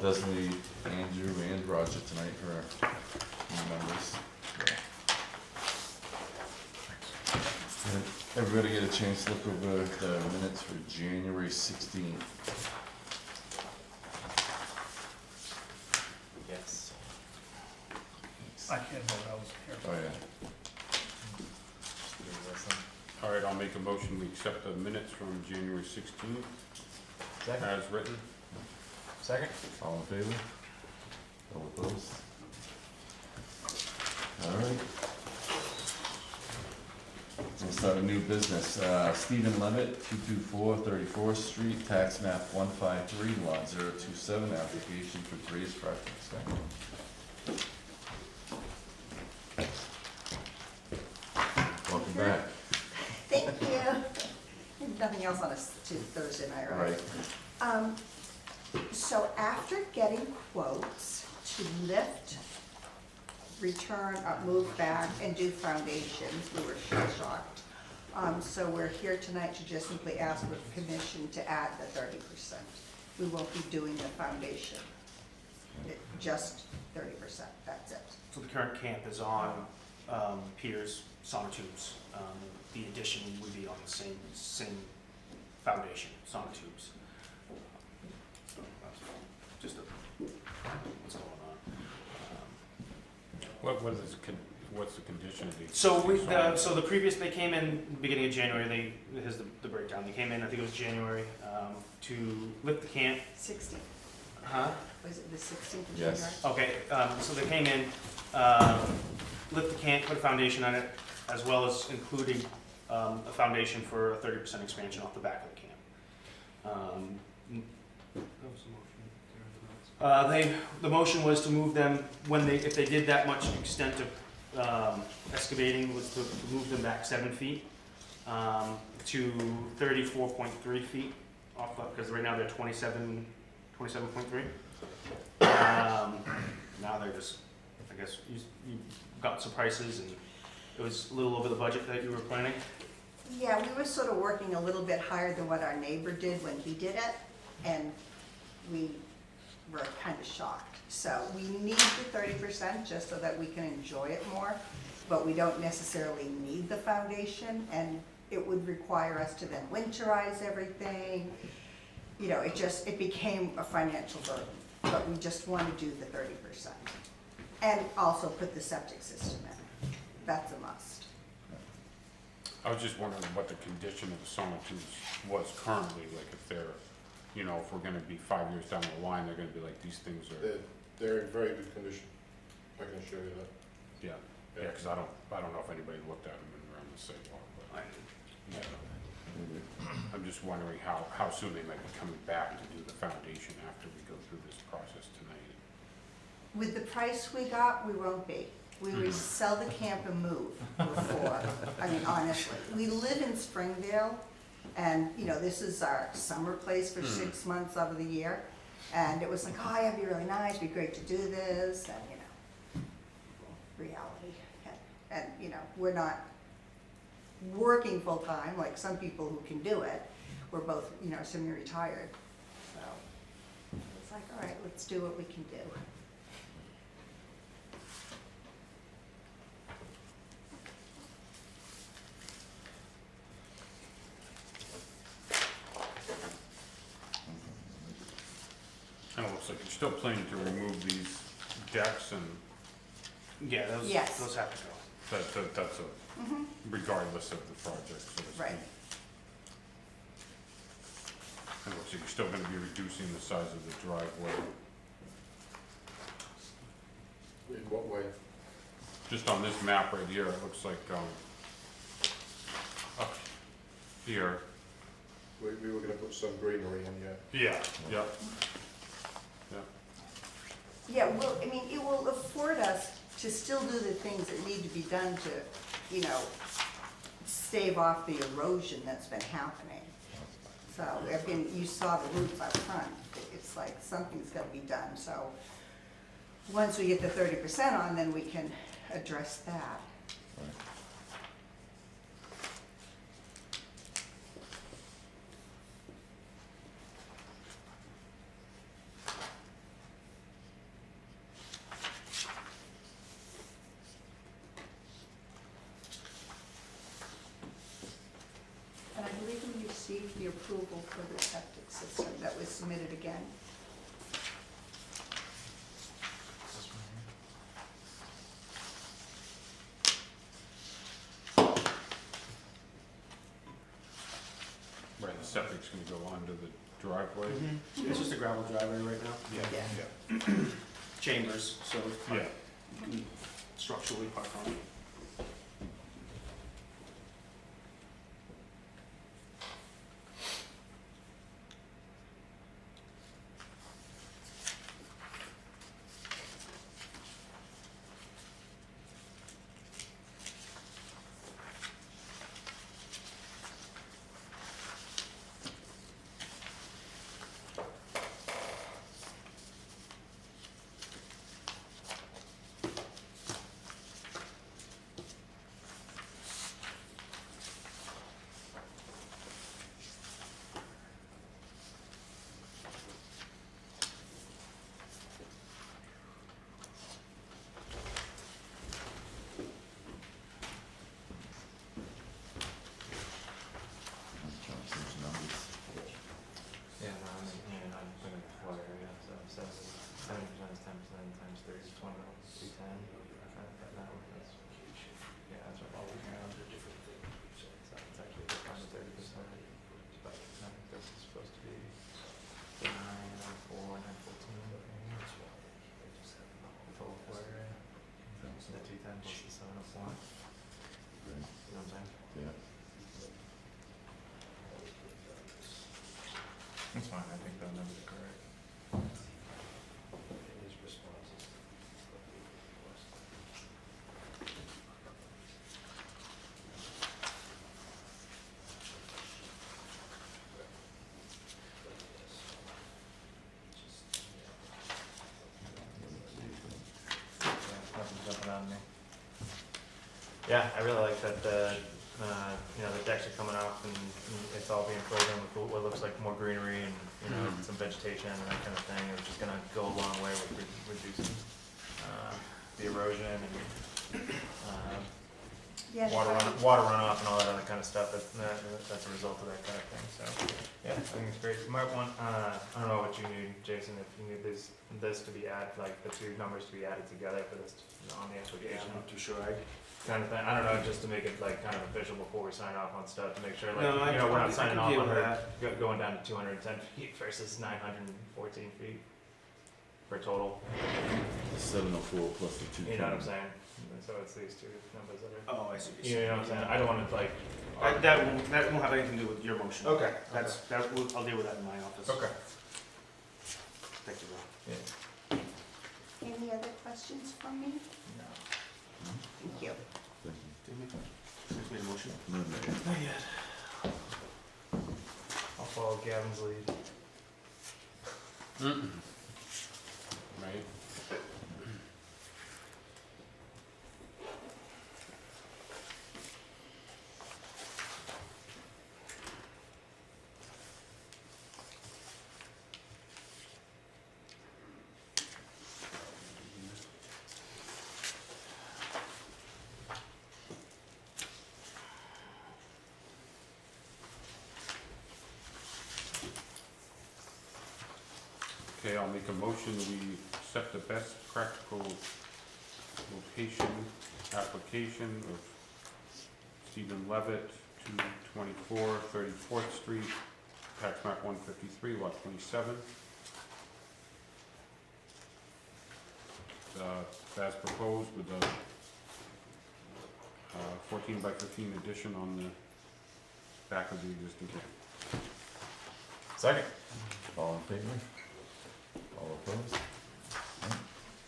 designate Andrew and Roger tonight for our new members. Did everybody get a chance to look over the minutes for January 16th? Yes. I can't vote, I was here. Oh, yeah. All right, I'll make a motion, we accept the minutes from January 16th Second? as written. Second? All in favor? All opposed? All right. We'll start a new business. Stephen Levitt, 224 34th Street, tax map 153, lot 027, application for raised parking. Welcome back. Thank you. Nothing else on a Thursday night, right? So after getting quotes to lift, return, move back, and do foundations, we were shocked. So we're here tonight to just simply ask for permission to add the 30%. We won't be doing the foundation, just 30%, that's it. So the current camp is on piers, sonotubes. The addition would be on the same foundation, sonotubes. So that's just what's going on. What's the condition of these? So the previous, they came in beginning of January, here's the breakdown. They came in, I think it was January, to lift the camp. 16th, Huh? was it the 16th of Yes. January? Okay, so they came in, lift the camp, put a foundation on it, as well as including a foundation for a 30% expansion off the back of the camp. The motion was to move them, if they did that much extent of excavating, was to move them back 7 feet to 34.3 feet off, because right now they're 27.3. Now they're just, I guess, you got some prices and it was a little over the budget that you were planning. Yeah, we were sort of working a little bit higher than what our neighbor did when he did it, and we were kind of shocked. So we need the 30% just so that we can enjoy it more, but we don't necessarily need the foundation, and it would require us to then winterize everything. You know, it became a financial burden, but we just want to do the 30%. And also put the septic system in. That's a must. I was just wondering what the condition of the sonotubes was currently, like if they're, you know, if we're gonna be 5 years down the line, they're gonna be like, these things are, They're in very good condition. I can show you that. yeah, because I don't know if anybody looked at them around the sidewalk, but, yeah. I'm just wondering how soon they might be coming back to do the foundation after we go through this process tonight. With the price we got, we won't be. We would sell the camp and move before, I mean, honestly. We live in Springdale, and, you know, this is our summer place for 6 months out of the year. And it was like, oh, it'd be really nice, it'd be great to do this, and, you know, reality. And, you know, we're not working full-time like some people who can do it. We're both, you know, semi-retired. So it's like, all right, let's do what we can do. And it looks like you're still planning to remove these decks and Yeah, Yes. those have to go. that's regardless of the project, so to speak. Right. And it looks like you're still gonna be reducing the size of the driveway. In what way? Just on this map right here, it looks like, up here. We were gonna put some greenery in, yeah. Yeah. Yep. Yeah. Yeah, well, I mean, it will afford us to still do the things that need to be done to, you know, stave off the erosion that's been happening. So, again, you saw the roots out front, it's like something's gotta be done, so once we get the 30% on, then we can address that. approval for the septic system that was submitted again. Right, the septic's gonna go onto the driveway? It's just a gravel driveway right now. Yeah. Chambers, so it's Yeah. you can structurally park on it. I'm trying to see some numbers. Yeah, no, I'm in the floor area, so 70% is 10% times 30 is 20, 210. That's, yeah, that's what all we have. So it's actually just under 30%. But I think this is supposed to be 9, 4, 9, 14. Total floor area. The 210 plus the 701. Right. You know what I'm saying? Yeah. That's fine, I think those numbers are correct. Nothing's jumping out at me. Yeah, I really like that the, the decks are coming off and it's all being filled in with what looks like more greenery and, some vegetation and that kind of thing. It's just gonna go a long way with reducing, the erosion and, Yeah, water runoff and all that other kind of stuff that's a result of that kind of thing, so, yeah, I think it's great. You might want, I don't know what you need, Jason, if you need this to be added, like the two numbers to be added together for this, on the Yeah, application. I'm not too sure. Kind of thing, I don't know, just to make it like kind of official before we sign off on stuff, to make sure like, No, I we're can not signing off deal on with her that. going down to 210 feet versus 914 feet for total, 704 plus the 210. you know what I'm saying? So it's these two numbers that are, Oh, I see. you know what I'm saying? I don't wanna like. That won't have anything to do with your motion. Okay. I'll deal with that in my office. Okay. Thank you, Rob. Yeah. any other questions from me? No. Thank you. Thank Just made a motion. you. No, no. Not yet. I'll follow Gavin's lead. Right? Okay, I'll make a motion, we accept the best practical location application of Stephen Levitt, 224 34th Street, tax map 153, lot 27. As proposed with the 14 by 15 addition on the back of the existing camp. Second. All in favor? All opposed? Right.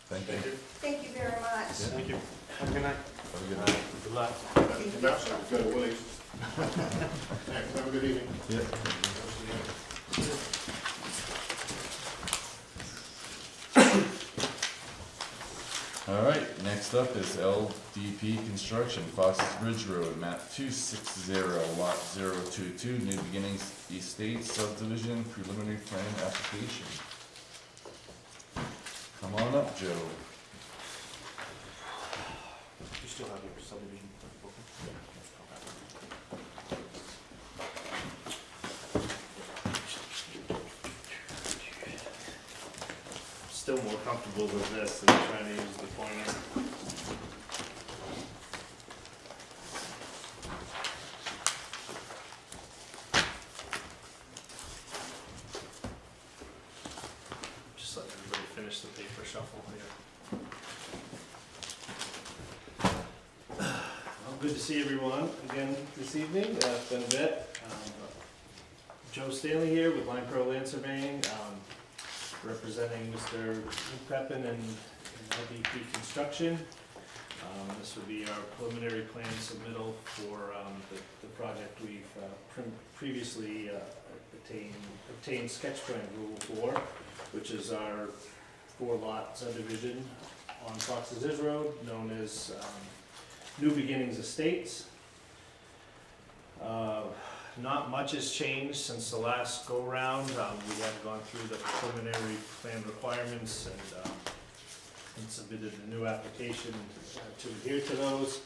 Thank you. Thank you very much. Yeah. Thank you. Have a good night. Have a good night. Good luck. Thank you. That's got a ways. Thanks, have a good evening. Yeah. All right, next up is LDP Construction, Fox's Ridge Road, map 260, lot 022, New Beginnings Estate subdivision, preliminary plan application. Come on up, Joe. You still have your subdivision book? still more comfortable with this than trying to use the pointer. Just let everybody finish the paper shuffle here. Well, good to see everyone again this evening. It's been a bit. Joe Stanley here with Line Pro Land Surveying, representing Mr. Luke Peppin and LDP Construction. This would be our preliminary plan submittal for the project we've previously obtained sketch plan approval for, which is our 4-lot subdivision on Fox's Ridge Road, known as New Beginnings Estates. Not much has changed since the last go-round. We have gone through the preliminary plan requirements and submitted a new application to adhere to those.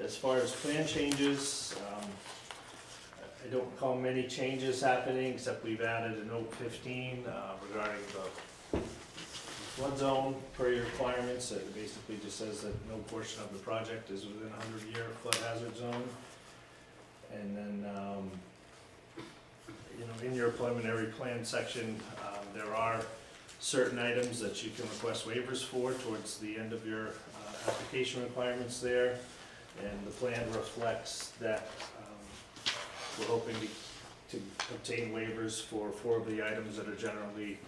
As far as plan changes, I don't recall many changes happening, except we've added a note 15 regarding the flood zone per your requirements. It basically just says that no portion of the project is within a 100-year flood hazard zone. And then, in your preliminary plan section, there are certain items that you can request waivers for towards the end of your application requirements there. And the plan reflects that we're hoping to obtain waivers for 4 of the items that are generally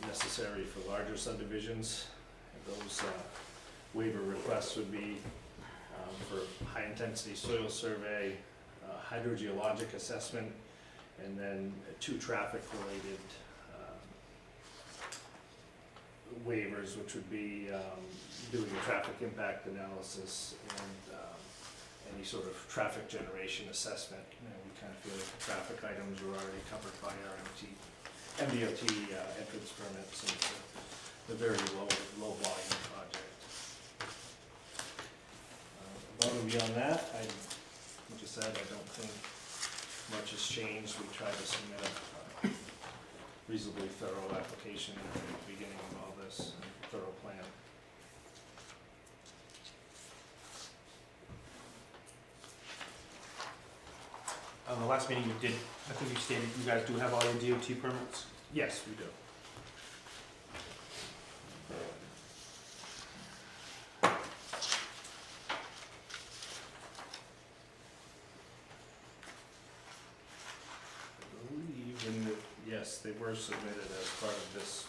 necessary for larger subdivisions. And those waiver requests would be for high-intensity soil survey, hydrogeologic assessment, and then 2 traffic-related waivers, which would be doing a traffic impact analysis and any sort of traffic generation assessment. We kind of feel like the traffic items are already covered by our MDOT entrance permits, and it's a very low volume project. Above and beyond that, like I said, I don't think much has changed. We tried to submit a reasonably thorough application at the beginning of all this, thorough plan. On the last meeting you did, I think you stated you guys do have all your DOT permits? Yes, we do. Yes, they were submitted as part of this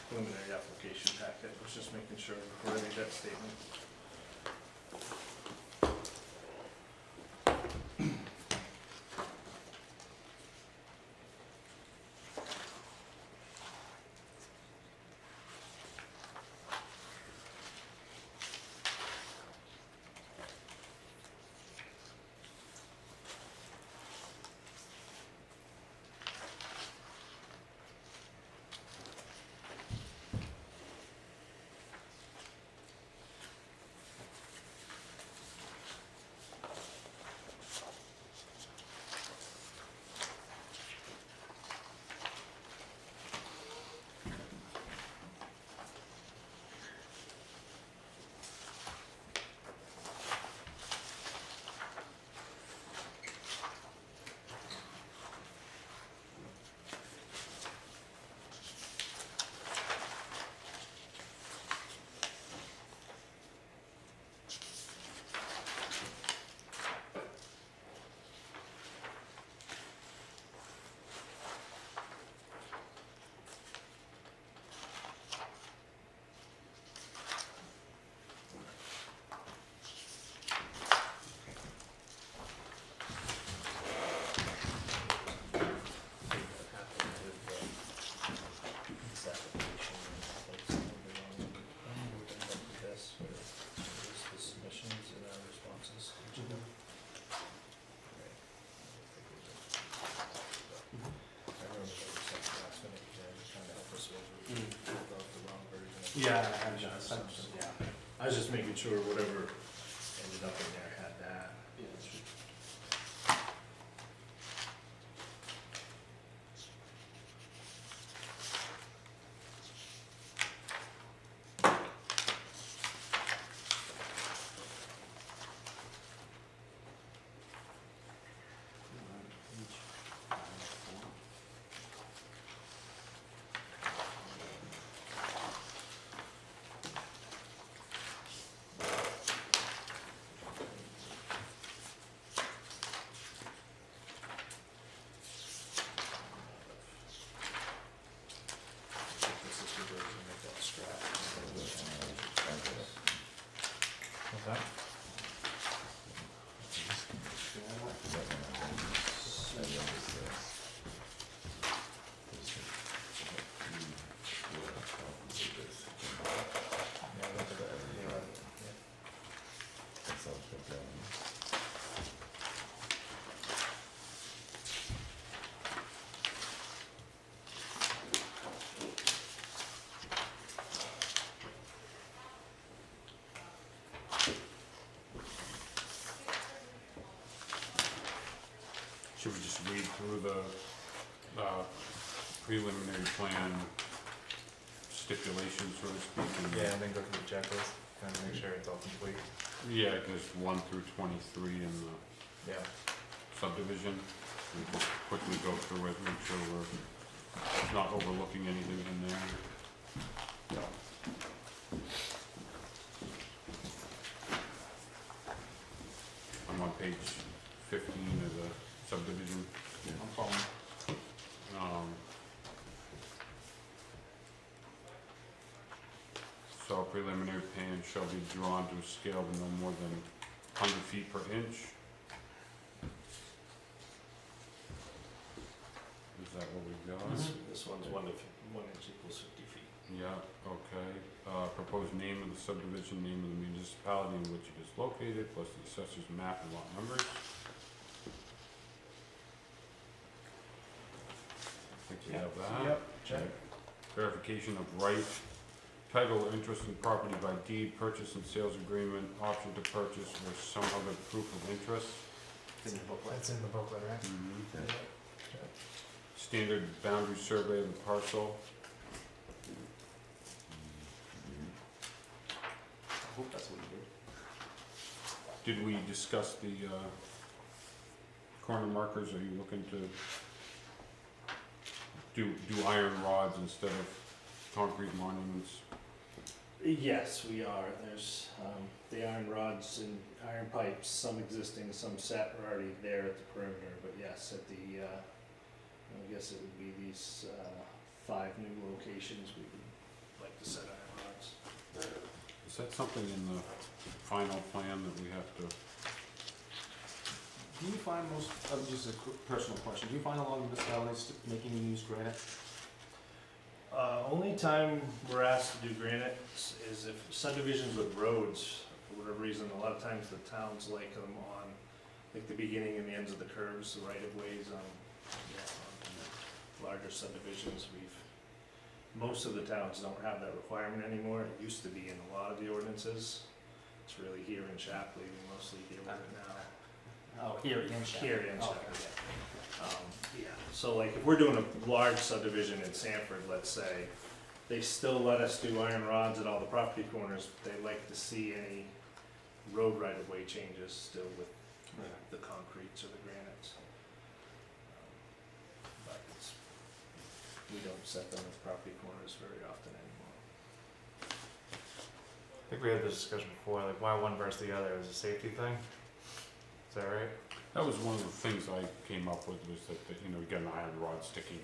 preliminary application packet. I was just making sure before I made that statement. Yeah, I have that. Yeah, I was just making sure whatever ended up in there had that. Done? Yeah, look at that, yeah, yeah. Should we just read through the, preliminary plan stipulations, so to speak? and- Yeah, and then go through the checklist, kind of make sure it's all complete. Yeah, there's 1 through 23 in the Yeah. subdivision. We just quickly go through it, make sure we're not overlooking anything in there. I'm on page 15 of the subdivision. I'm following. So preliminary plan shall be drawn to a scale of no more than 100 feet per inch. Is that what we've got? This one's 1 inch equals 50 feet. Yeah, okay. Proposed name of the subdivision, name of the municipality in which it is located, plus the assessor's map and lot numbers. I think we have that. Yep, check. Verification of right, title or interest in property by deed, purchase and sales agreement, option to purchase, or some other proof of interest. It's in the booklet. That's in the booklet, right? Standard boundary survey of the parcel. I hope that's what you did. Did we discuss the corner markers? Are you looking to do iron rods instead of concrete monuments? Yes, we are. There's the iron rods and iron pipes, some existing, some set are already there at the perimeter, but yes, at the, I guess it would be these 5 new locations we would like to set iron rods. Is that something in the final plan that we have to? Do you find most, just a quick personal question, do you find a lot of municipalities making you use granite? Only time we're asked to do granite is if subdivisions with roads, for whatever reason, a lot of times the towns like them on, like the beginning and the ends of the curves, the right of ways on larger subdivisions. Most of the towns don't have that requirement anymore. It used to be in a lot of the ordinances. It's really here in Shapley, we mostly deal with it now. Oh, here in Shapley. Here in Oh, Shapley, okay. yeah. So like if we're doing a large subdivision in Sanford, let's say, they still let us do iron rods at all the property corners. They like to see any road right-of-way changes still with the concretes or the granites. But we don't set them at property corners very often anymore. I think we had this discussion before, like why one versus the other, is it a safety thing? Is that right? That was one of the things I came up with, was that, you know, you got an iron rod sticking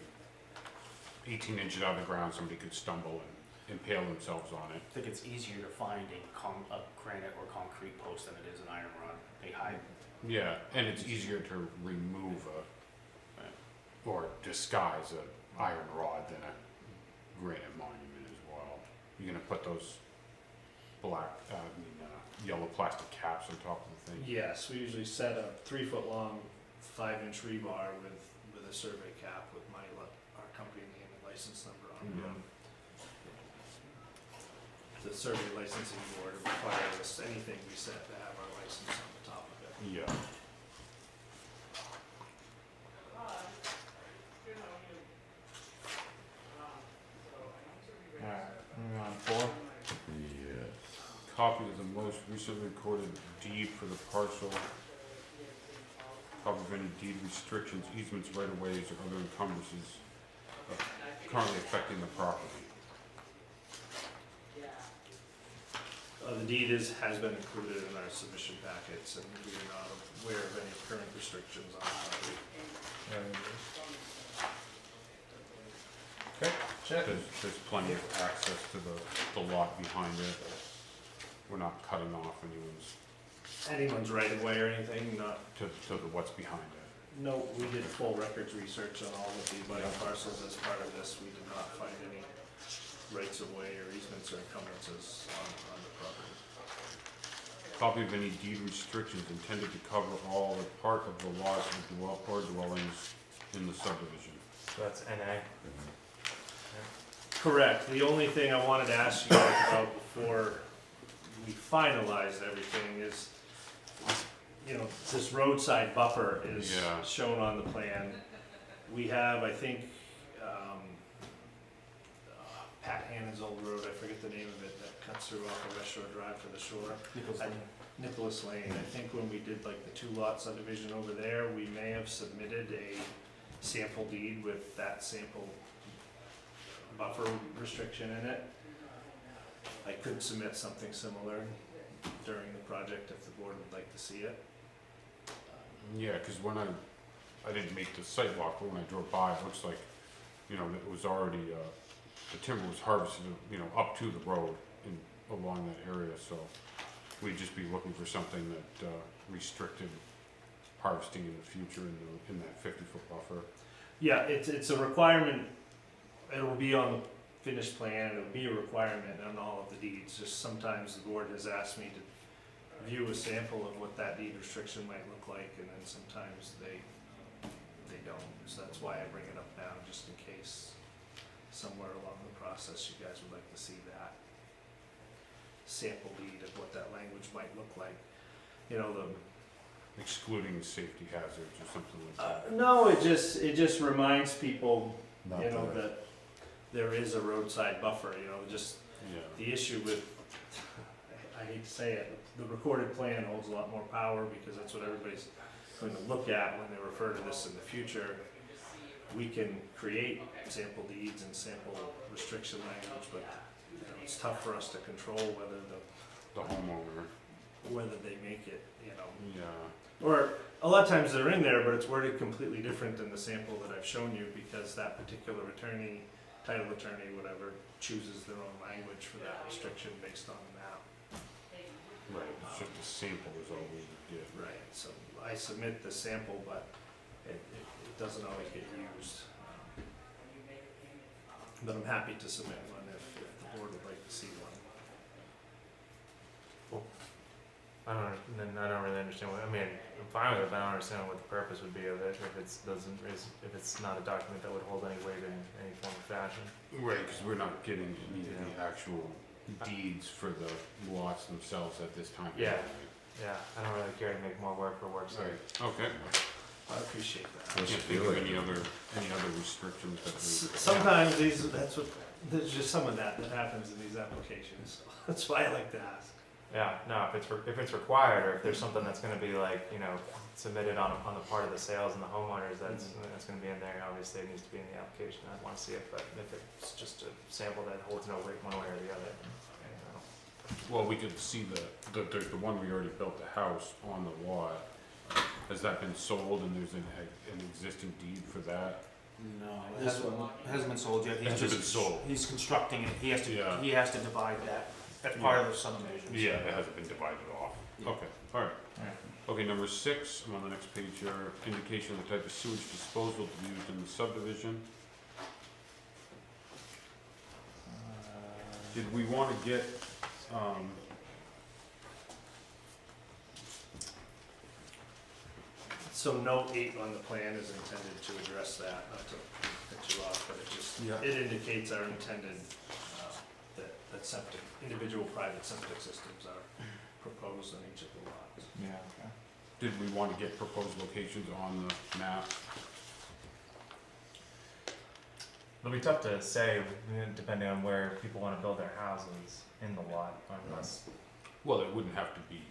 18 inches out of the ground, somebody could stumble and impale themselves on it. I think it's easier to find a granite or concrete post than it is an iron rod. They hide. Yeah, and it's easier to remove or disguise an iron rod than a granite monument as well. You're gonna put those yellow plastic caps on top of the thing. Yes, we usually set a 3-foot long, 5-inch rebar with a survey cap with our company name and license number on it. Mhm. The survey licensing board requires us, anything we set to have our license on the top of it. Yeah. Alright, moving on, 4. Yes. Copy of the most recently recorded deed for the parcel. Copy of any deed restrictions, easements, right-of-ways, or other encumbrances currently affecting the property. The deed has been included in our submission packets, and we are not aware of any current restrictions on the property. Okay, check. There's plenty of access to the lot behind it. we're not cutting off Anyone's right of way or anything, not, to the what's behind it. no, we did full records research on all of the abutting parcels as part of this. We did not find any rights of way or easements or encumbrances on the property. Copy of any deed restrictions intended to cover all or part of the lots or dwellings in the subdivision. So that's NA. Correct. The only thing I wanted to ask you guys about before we finalize everything is, you know, this roadside buffer is Yeah. shown on the plan. We have, I think, Pat Hannon's old road, I forget the name of it, that cuts through off of West Shore Drive to the shore. Nicholas Lane. I think when we did like the 2-lot subdivision over there, we may have submitted a sample deed with that sample buffer restriction in it. I could submit something similar during the project if the board would like to see it. Yeah, cause when I didn't make the site walk, but when I drove by, it looks like, you know, it was already, the timber was harvested, you know, up to the road and along that area, so we'd just be looking for something that, restricted harvesting in the future in that 50-foot buffer. Yeah, it's a requirement, it'll be on the finished plan, it'll be a requirement on all of the deeds. Just sometimes the board has asked me to view a sample of what that deed restriction might look like, and then sometimes they don't. So that's why I bring it up now, just in case somewhere along the process you guys would like to see that sample deed of what that language might look like. You know, Excluding safety hazards or something like that. no, it just reminds people, Not you know, the- that there is a roadside buffer, you know, just Yeah. the issue with, I hate to say it, the recorded plan holds a lot more power because that's what everybody's going to look at when they refer to this in the future. We can create sample deeds and sample restriction language, but you know, it's tough for us to control whether The homeowner, whether they make it, you know. yeah, Or a lot of times they're in there, but it's worded completely different than the sample that I've shown you because that particular attorney, title attorney, whatever, chooses their own language for that restriction based on the map. right, it's just a sample is all we would get. Right, so I submit the sample, but it doesn't always get used. But I'm happy to submit one if the board would like to see one. I don't really understand what, I mean, I'm fine with it, but I don't understand what the purpose would be of it if if it's not a document that would hold any weight in any form or fashion. Right, because we're not getting any of the actual deeds for the lots themselves at this time. Yeah. Yeah, I don't really care to make more work for work's sake. Right, okay. I appreciate that. I can't think of any other restrictions that we. Sometimes there's just some of that happens in these applications. That's why I like to ask. Yeah, no, if it's required, or if there's something that's gonna be like, you know, submitted on the part of the sales and the homeowners, that's gonna be in there, obviously it needs to be in the application, I'd wanna see it, but if it's just a sample that holds no weight one way or the other, I don't know. Well, we could see the one we already built the house on the lot. Has that been sold and there's an existing deed for that? No, it hasn't been sold yet. Hasn't been sold. He's constructing it. Yeah. He has to divide that. That's part of the subdivision. Yeah, it hasn't been divided off. Yeah. Okay, alright. Alright. Okay, number 6, I'm on the next page here, indication of the type of sewage disposal to be used in the subdivision. Did we wanna get, So note 8 on the plan is intended to address that, not to cut you off, but it indicates our intended, that septic, individual private septic systems are proposed on each of the lots. Yeah, okay. did we wanna get proposed locations on the map? It'll be tough to say, depending on where people wanna build their houses in the lot, unless, Well, it wouldn't have to be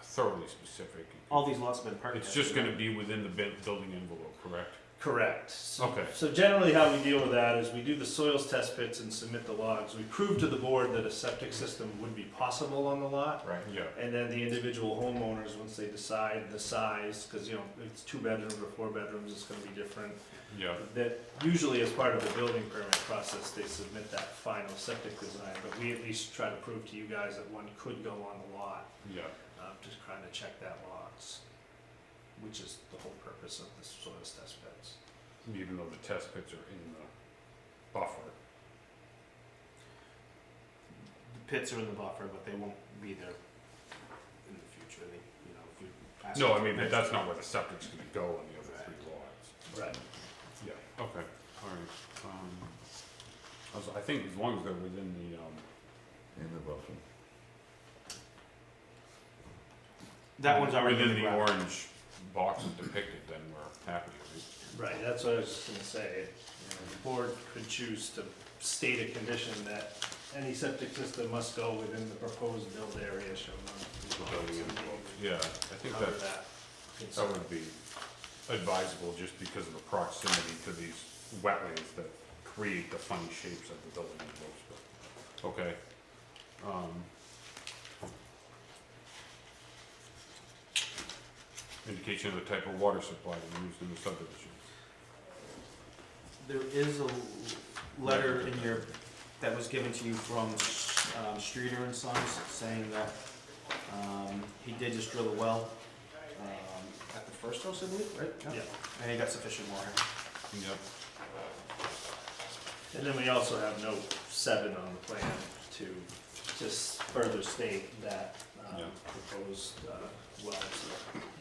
thoroughly specific. All these lots have been perked. It's just gonna be within the building envelope, correct? Correct. So- Okay. So generally how we deal with that is we do the soils test pits and submit the logs. We prove to the board that a septic system would be possible on the lot. Right. Yeah, And then the individual homeowners, once they decide the size, because if it's 2 bedrooms or 4 bedrooms, it's gonna be different. yeah, That usually as part of the building permit process, they submit that final septic design, but we at least try to prove to you guys that one could go on the lot, yeah, to kind of check that box, which is the whole purpose of the soils test pits. even though the test pits are in the buffer. The pits are in the buffer, but they won't be there in the future, if we ask. No, I for mean, but pits. that's not where the septic's gonna go on the other 3 lots. Right. Yeah, okay, alright, I think as long as they're within the, In the buffer. That one's already in within the the ground. orange boxes depicted, then we're happy, right? Right, that's what I was just gonna say. The board could choose to state a condition that any septic system must go within the proposed build area shown on the The lots, building and envelope. we Yeah, I would think cover that, that. that would be advisable just because of the proximity to these wetlands that create the funny shapes of the building envelopes, but, okay. Indication of the type of water supply to be used in the subdivision. There is a letter in your, that was given to you from Streeter and Sons saying that he did just drill a well at the first house, I believe, right? Yeah. And he got sufficient water. Yep. And then we also have note 7 on the plan to just further state that Yeah. proposed wells,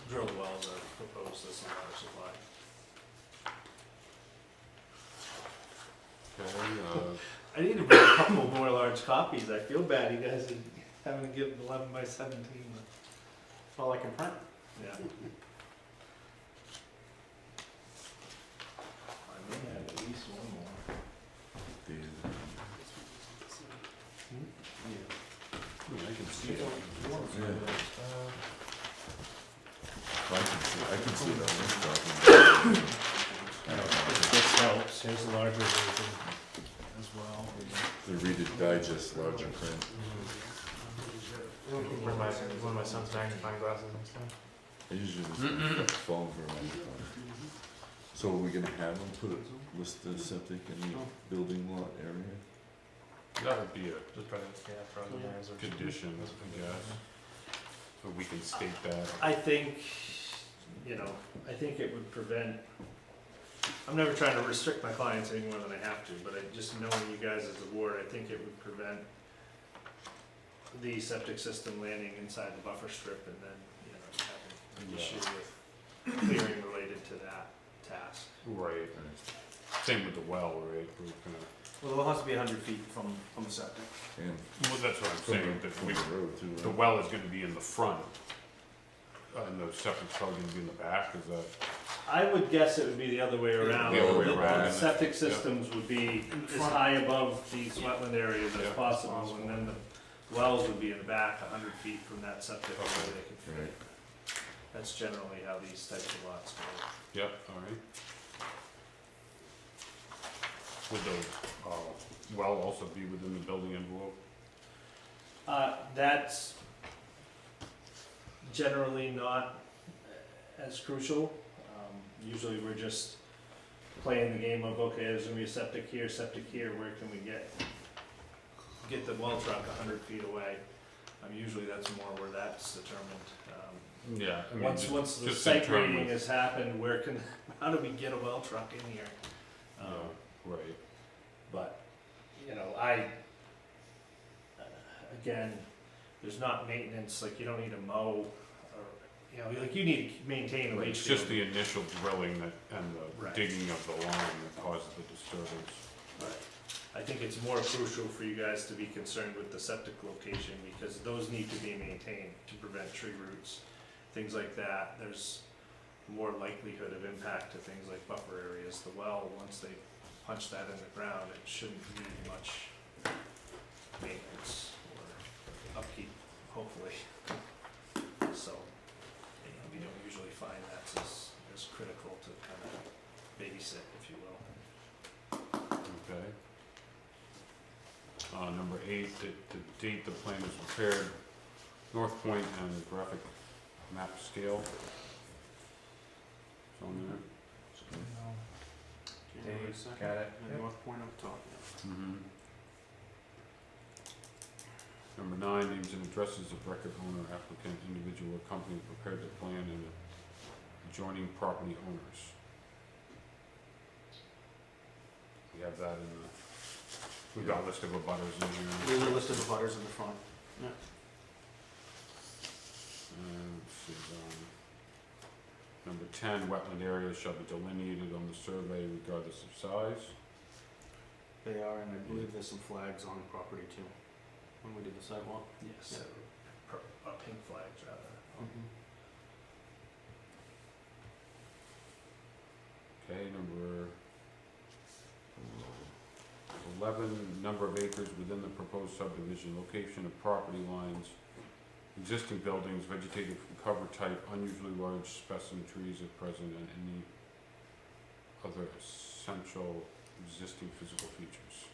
drilled wells are proposed as a water supply. Okay, I need to bring a couple more large copies. I feel bad you guys haven't given 11 by 17. That's all I can print. Yeah. I may have at least one more. I can see it. I can see that one document. This helps. Here's the larger version as well. The Reader Digest larger print. Bring my, one of my son's magnifying glasses next time. I usually just use the phone for a magnifying. So are we gonna have them put a list the septic in the building lot area? That would be a Just probably, throw it in there as a. condition, I guess. So we can state that. I think, I think it would prevent, I'm never trying to restrict my clients any more than I have to, but just knowing you guys as a board, I think it would prevent the septic system landing inside the buffer strip and then, having an Yeah. issue with clearing related to that task. Right. Same with the well, right? We're gonna, Well, the well has to be 100 feet from the septic. And well, that's what I'm from saying, that from we, the road too, the right? well is gonna be in the front. And the septic's probably gonna be in the back, is that? I would guess it would be the other way around. The other way The- around. The septic systems would be as high above these wetland areas as Yeah. possible, and then the wells would be in the back, 100 feet from that septic, where Okay. they can fit it. That's generally how these types of lots go. Yep, alright. Would the, well also be within the building envelope? That's generally not as crucial. Usually we're just playing the game of, okay, there's gonna be a septic here, where can we get the well truck 100 feet away? Usually that's more where that's determined. Yeah. I mean, Once the just site in terms grading of- has happened, how do we get a well truck in here? Right, But, again, there's not maintenance, like you don't need to mow, or, you need to maintain a leach it's just field. the initial drilling that, and the Right. digging of the line that causes the disturbance. Right. I think it's more crucial for you guys to be concerned with the septic location, because those need to be maintained to prevent tree roots, things like that. There's more likelihood of impact to things like buffer areas. The well, once they punch that in the ground, it shouldn't need much maintenance or upkeep, hopefully. So, we don't usually find that's as critical to kind of maybe Number 8, the date the plan was prepared, North Point and graphic map scale. It's on there. January Date, 2nd, got it. and North Point up top, yeah. Number 9, names and addresses of record owner, applicant, individual, or company prepared the plan and adjoining property owners. We have that in the, we've got a list of abutters in here. There's a list of the butters in the front. Let's see, number 10, wetland areas shall be delineated on the survey regardless of size. They are, and I believe there's some flags on the property too, when we did the sidewalk. Yes, pink flags rather. Okay, number 11, number of acres within the proposed subdivision, location of property lines, existing buildings, vegetative cover type, unusually large specimen trees if present, and any other essential existing physical features.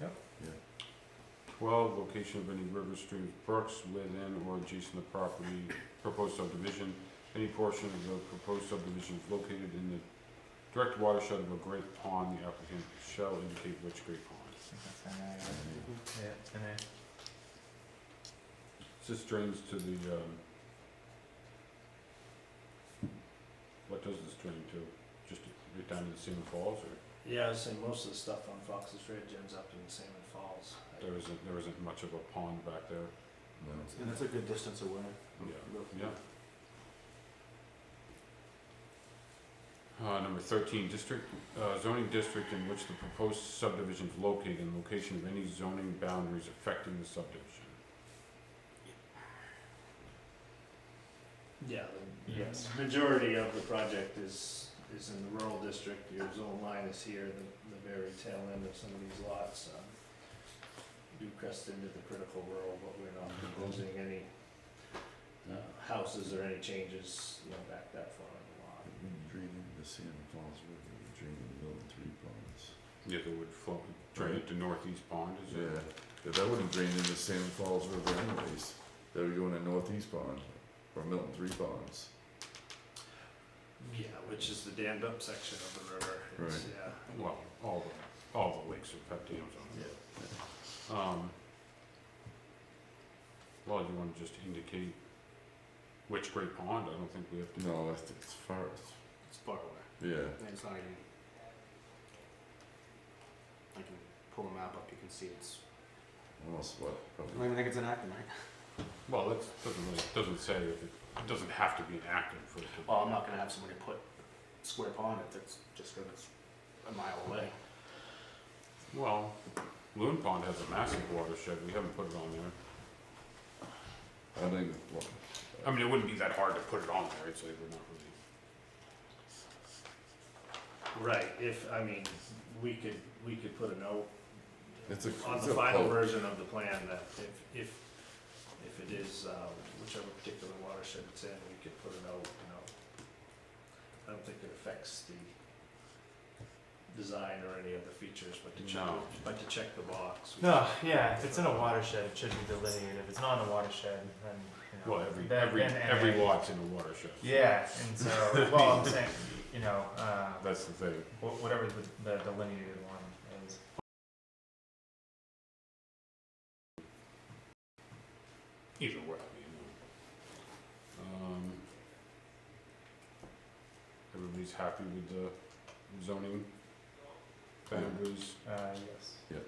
Yep. Yeah. 12, location of any rivers, streams, brooks within or adjacent to property, proposed subdivision. Any portion of the proposed subdivision is located in the direct watershed of a great pond, the applicant shall indicate which great pond. That's NA, right? Yeah, NA. This drains to the, what does this drain to? Just right down to the Salmon Falls, or Yeah, I was saying most of the stuff on Fox's Ridge ends up in Salmon Falls. there isn't much of a pond back there? No. And it's a good distance away. Yeah. Number 13, district, zoning district in which the proposed subdivision is located and location of any zoning boundaries affecting the subdivision. Yeah, Yes. the majority of the project is in the rural district. Your zone line is here, the very tail end of some of these lots. Do crest into the critical rural, but we're not proposing any houses or any changes, back that far in the lot. Drain into the Salmon Falls River, drain into Milton Three Ponds. Yeah, that would flow, drain it to Northeast Pond, is it? Yeah, but that wouldn't drain into Salmon Falls River anyways. That would go into Northeast Pond, or Milton Three Ponds. Yeah, which is the dammed up section of the river. It's, Right. Yeah. Well, all the lakes have dams on them. Well, you wanna just indicate which great pond? I don't think we have to. No, it's far, It's far away. yeah. And it's not even, I can pull a map up, you can see it's, Almost what, I don't probably, even think it's enacted, right? Well, it doesn't say if it doesn't have to be enacted for it to. Well, I'm not gonna have somebody put Square Pond if it's just because it's a mile away. Well, Loon Pond has a massive watershed, we haven't put it on there. I don't even, well, I mean, it wouldn't be that hard to put it on there, it's like we're not really. Right, we could put a note It's a- on it's the a final pub- version of the plan that if it is, whichever particular watershed it's in, we could put a note, I don't think it affects the design or any of the features, but No. to check the box. No, yeah, if it's in a watershed, it should be delineated. If it's not in a watershed, then, Well, then every NA. lot's in a watershed. Yeah, and so, well, I'm saying, That's the thing. whatever the delineated one is. Either way, everybody's happy with the zoning boundaries? Yes. Okay.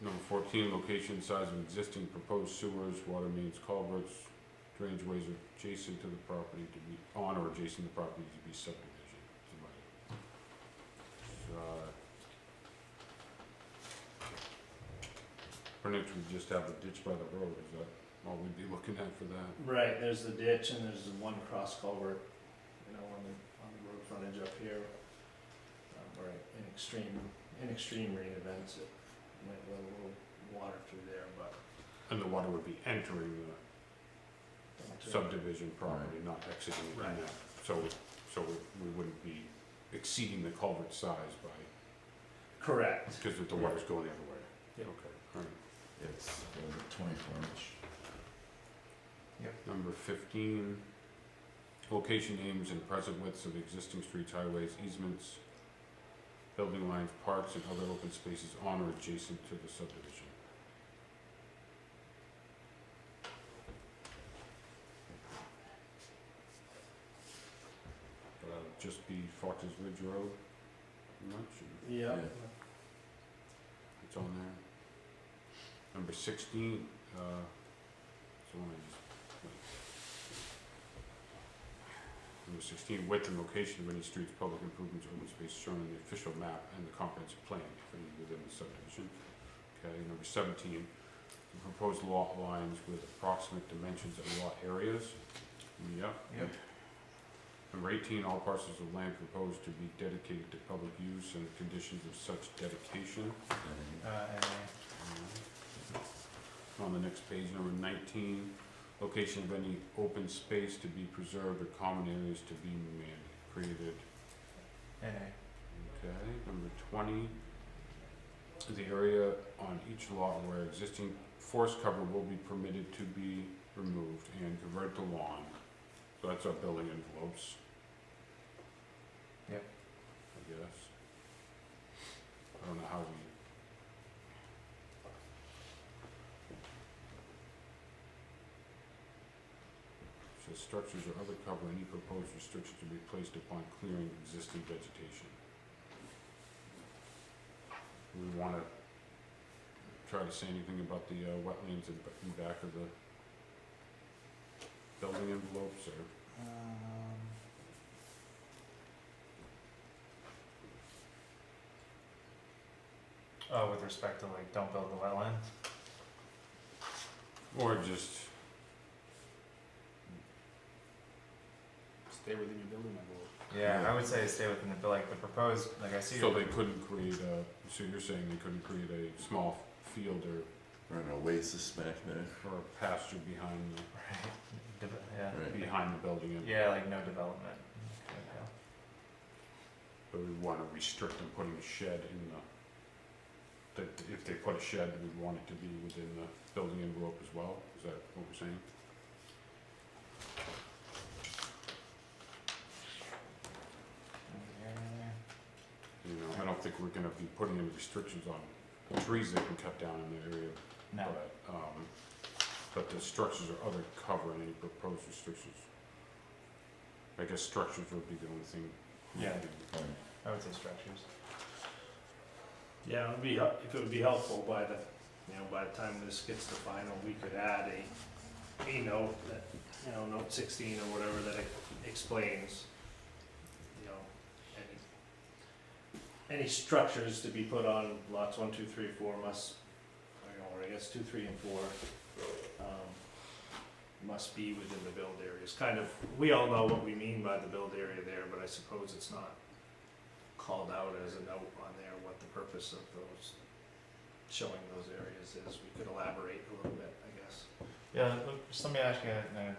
Number 14, location, size of existing proposed sewers, water mains, culverts, drainage ways adjacent to the property to be, on or adjacent to the property to be subdivision. Pretty much we just have a ditch by the road, is that all we'd be looking at for that? Right, there's the ditch and there's the one cross culvert, on the road frontage up here. Where in extreme rain events, it might let a little water through there, but. And the water would be entering the subdivision property, not exiting in Right. that. So we wouldn't be exceeding the culvert size by, Correct. because the water's going the other way. Yep. Okay, all right. It's 24 inch. Number 15, location names and present widths of existing streets, highways, easements, building lines, parks, and other open spaces on or adjacent to the subdivision. Just be Fox's Ridge Road, pretty much, and Yeah. it's on there. Number 16, so one I just, Number 16, width and location of any streets, public improvements, open space shown in the official map and the comprehensive plan for any within the subdivision. Okay, number 17, the proposed lot lines with approximate dimensions of lot areas. Yep. Yep. Number 18, all parcels of land proposed to be dedicated to public use and the conditions of such dedication. And On the next page, number 19, location of any open space to be preserved or common areas to be created. NA. Okay, number 20, the area on each lot where existing forest cover will be permitted to be removed and converted to lawn. So that's our building envelopes. Yep. I guess. I don't know how we. Says structures or other cover, any proposed restrictions to be placed upon clearing existing vegetation. We wanna try to say anything about the wetlands in back of the building envelopes, or? Oh, with respect to like, don't build the wetlands? Or just, Stay within your building envelope. Yeah, I would say stay within the, like, the proposed, like I see. so they couldn't create a, so you're saying they couldn't create a small field or Or an oasis back there. a pasture behind Right, yeah, Right. behind the building envelope? yeah, like no development. Okay. But we wanna restrict them putting a shed in the, that if they put a shed, we want it to be within the building envelope as well, is that what we're saying? You know, I don't think we're gonna be putting any restrictions on the trees they can cut down in the area, No, but the structures or other cover and any proposed restrictions. I guess structures would be the only thing. we Yeah. could- I would say structures. Yeah, it would be, if it would be helpful by the, by the time this gets to final, we could add a note that, note 16 or whatever that explains, any structures to be put on lots 1, 2, 3, 4 must, or I guess 2, 3, and 4, must be within the build areas. Kind of, we all know what we mean by the build area there, but I suppose it's not called out as a note on there what the purpose of those, showing those areas is. We could elaborate a little bit, I guess. Yeah, look, just let me ask you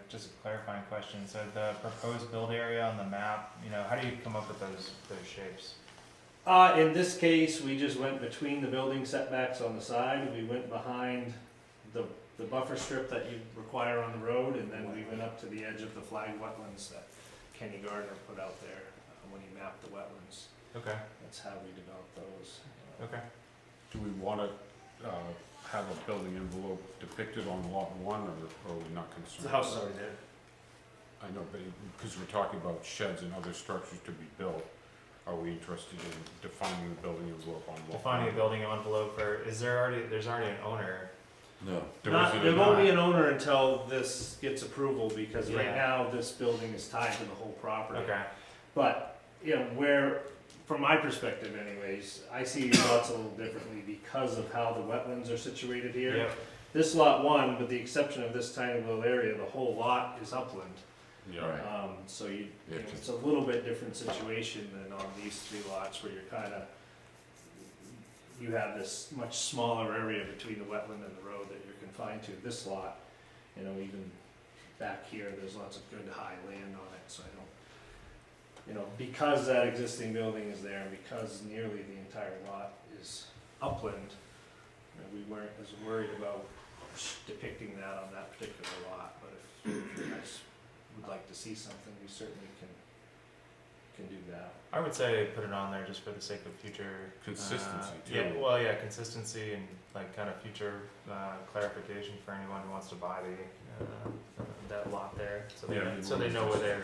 just a clarifying question. So the proposed build area on the map, how do you come up with those shapes? In this case, we just went between the building setbacks on the side. We went behind the buffer strip that you require on the road, and then we went up to the edge of the flagged wetlands that Kenny Gardner put out there when he mapped the wetlands. Okay, That's how we developed those. okay. Do we wanna, have a building envelope depicted on lot 1, or are we not concerned? The house is already there. I know, but, because we're talking about sheds and other structures to be built, are we interested in defining the building envelope on lot 1? Defining a building envelope there's already an owner. No. There Not, isn't there a- won't be an owner until this gets approval, because right Yeah. now, this building is tied to the whole property. Okay, But, where, from my perspective anyways, I see these lots a little differently because of how the wetlands are situated here. yep, This lot 1, with the exception of this tiny little area, the whole lot is upland. Yeah, Right. So Yeah, it's a little bit different situation than on these 3 lots where you're you have this much smaller area between the wetland and the road that you're confined to. This lot, even back here, there's lots of good high land on it, so you know, because that existing building is there, and because nearly the entire lot is upland, you know, we weren't as worried about depicting that on that particular lot, but if you guys would like to see something, we certainly can do that. I would say put it on there just for the sake of future Consistency, Yeah, too. well, yeah, consistency and like kind of future clarification for anyone who wants to buy that lot there, so Yeah, they know where they're.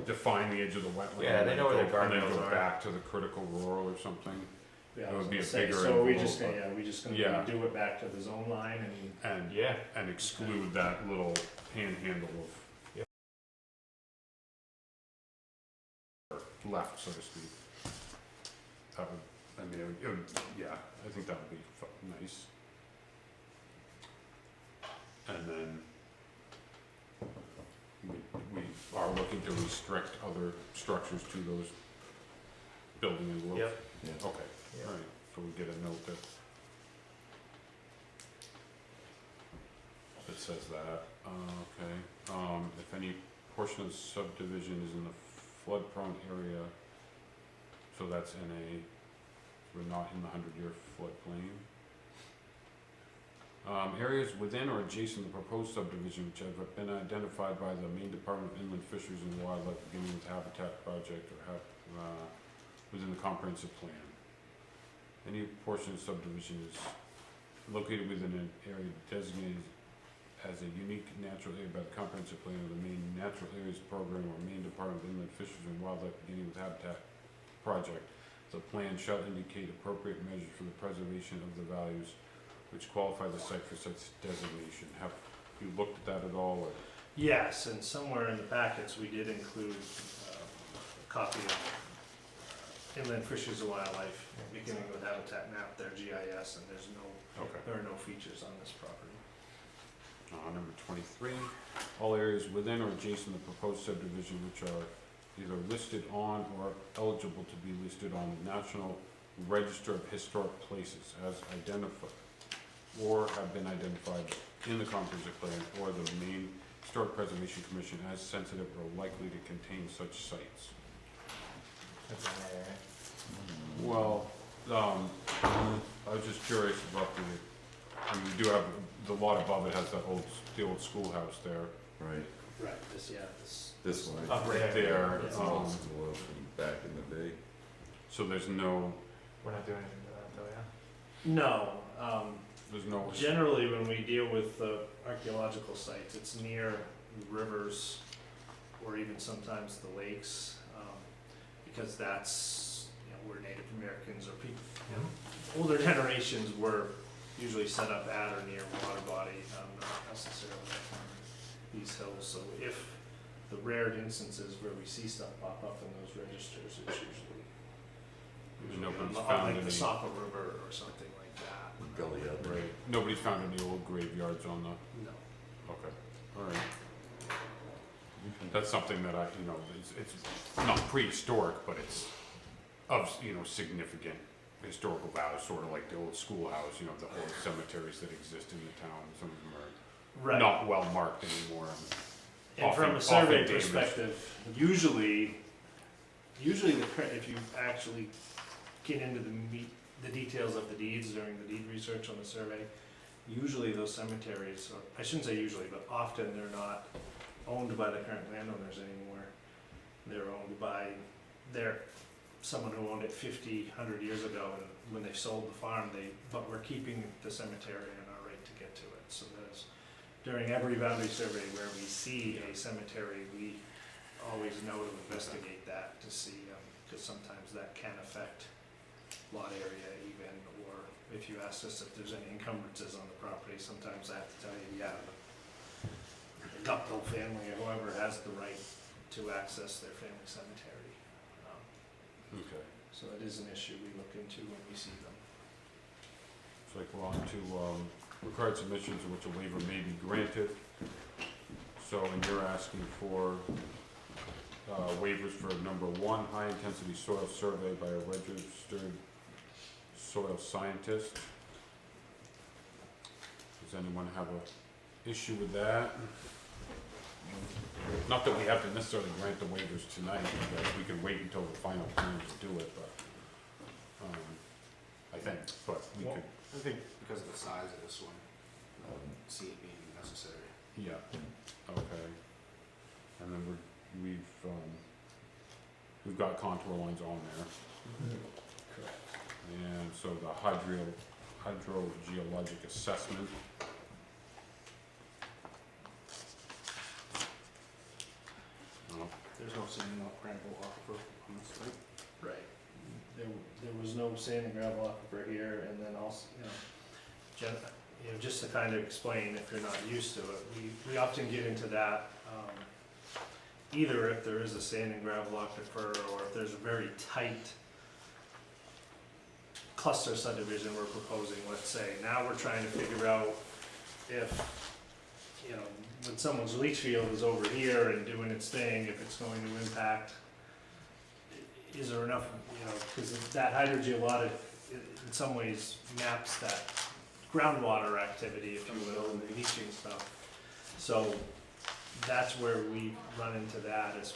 Define the edge of the wetland. Yeah, they know where their and then guardrails go are. back to the critical rural or something. Yeah, It I would was be gonna a say, bigger so are we envelope, just gonna, but- yeah, we just gonna Yeah. do it back to the zone line and, Yeah. And exclude that little panhandle of left, so to speak. That would, I mean, it would, yeah, I think that would be nice. And then we are looking to restrict other structures to those building envelopes. Yep. Yeah. Okay, Yep. alright, so we get a note that says that, okay, if any portion of the subdivision is in the flood-prone area, so that's in we're not in the 100-year floodplain. Areas within or adjacent to the proposed subdivision which have been identified by the Maine Department of Inland Fisheries and Wildlife beginning with Habitat Project or within the comprehensive plan. Any portion of subdivision is located within an area designated as a unique natural area by the comprehensive plan of the Maine Natural Areas Program or Maine Department of Inland Fisheries and Wildlife beginning with Habitat Project. The plan shall indicate appropriate measures for the preservation of the values which qualify the site for such designation. Have you looked at that at all, or? yes, and somewhere in the packets, we did include a copy of Inland Fisheries and Wildlife, beginning with Habitat map, their GIS, and Okay. there are no features on this property. Number 23, all areas within or adjacent to the proposed subdivision which are either listed on or eligible to be listed on the National Register of Historic Places as identified, or have been identified in the comprehensive plan or the Maine Historic Preservation Commission as sensitive or likely to contain such sites. That's in there, right? Well, I was just curious about I mean, we do have, the lot above it has the old schoolhouse there. Right, Right, this one. Up Right there. there, It's Yeah. old school from back in the day. So there's no, We're not doing anything to that though, yeah? No, there's no, generally, when we deal with archaeological sites, it's near rivers or even sometimes the lakes, because that's, you know, where Native Americans or people, you know, older generations were usually set up at or near water body, not necessarily on these hills. So if the rare instances where we see stuff pop up in those registers, it's usually nobody's on found like any, the Saco River or something like that. Gully up. right, nobody's found any old graveyards on the, No. okay, alright. That's something that it's not prehistoric, but it's of, significant historical value, sort of like the old schoolhouse, the old cemeteries that exist in the town. Some of them are Right. not well marked anymore. And from often- a survey often damaged. perspective, usually if you actually get into the details of the deeds during the deed research on the survey, usually those cemeteries, or I shouldn't say usually, but often they're not owned by the current landowners anymore. They're owned by someone who owned it 50, 100 years ago, and when they sold the farm, but we're keeping the cemetery and our right to get to it. So during every boundary survey where we see a cemetery, we always know to investigate that to see, because sometimes that can affect lot area even, or if you ask us if there's any encumbrances on the property, sometimes I have to tell you, yeah, the Guptill family or whoever has the right to access their family cemetery. Okay, So it is an issue we look into when we see them. so like we're on to required submissions in which a waiver may be granted. So, and you're asking for waivers for number 1, high-intensity soil survey by a registered soil scientist. Does anyone have a issue with that? not that we have to necessarily grant the waivers tonight, but we can wait until the final plan to do it, but, I think, but we could, I think because of the size of this one, I don't see it being necessary. yeah, okay. And then we've got contour lines on there. Correct. And so the hydrogeologic assessment. There's no saying about gravel aquifer on this, right? Right. There was no sand and gravel aquifer here, and then also, just to kind of explain, if you're not used to it, we often get into that, either if there is a sand and gravel aquifer, or if there's a very tight cluster subdivision we're proposing, let's say. Now we're trying to figure out if, when someone's leach field is over here and doing its thing, if it's going to impact, is there enough, because that hydrogeologic in some ways maps that groundwater activity, if you will, and the leaching stuff. So that's where we run into that as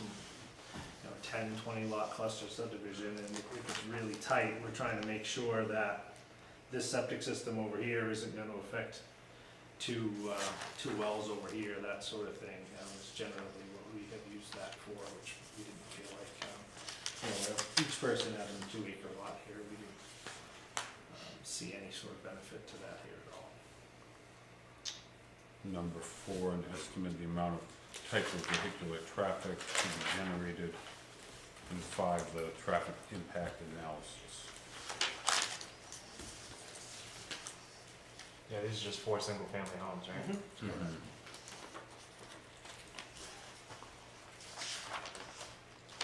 10, 20 lot cluster subdivision, and if it's really tight, we're trying to make sure that this septic system over here isn't gonna affect two wells over here, that sort of thing. Is generally what we have used that for, which we didn't feel like, each person having a 2 acre lot here, we didn't see any sort of benefit to that here at all. Number 4, an estimate of the amount of type of vehicular traffic to be generated. And 5, the traffic impact analysis. Yeah, these are just 4 single-family homes, right?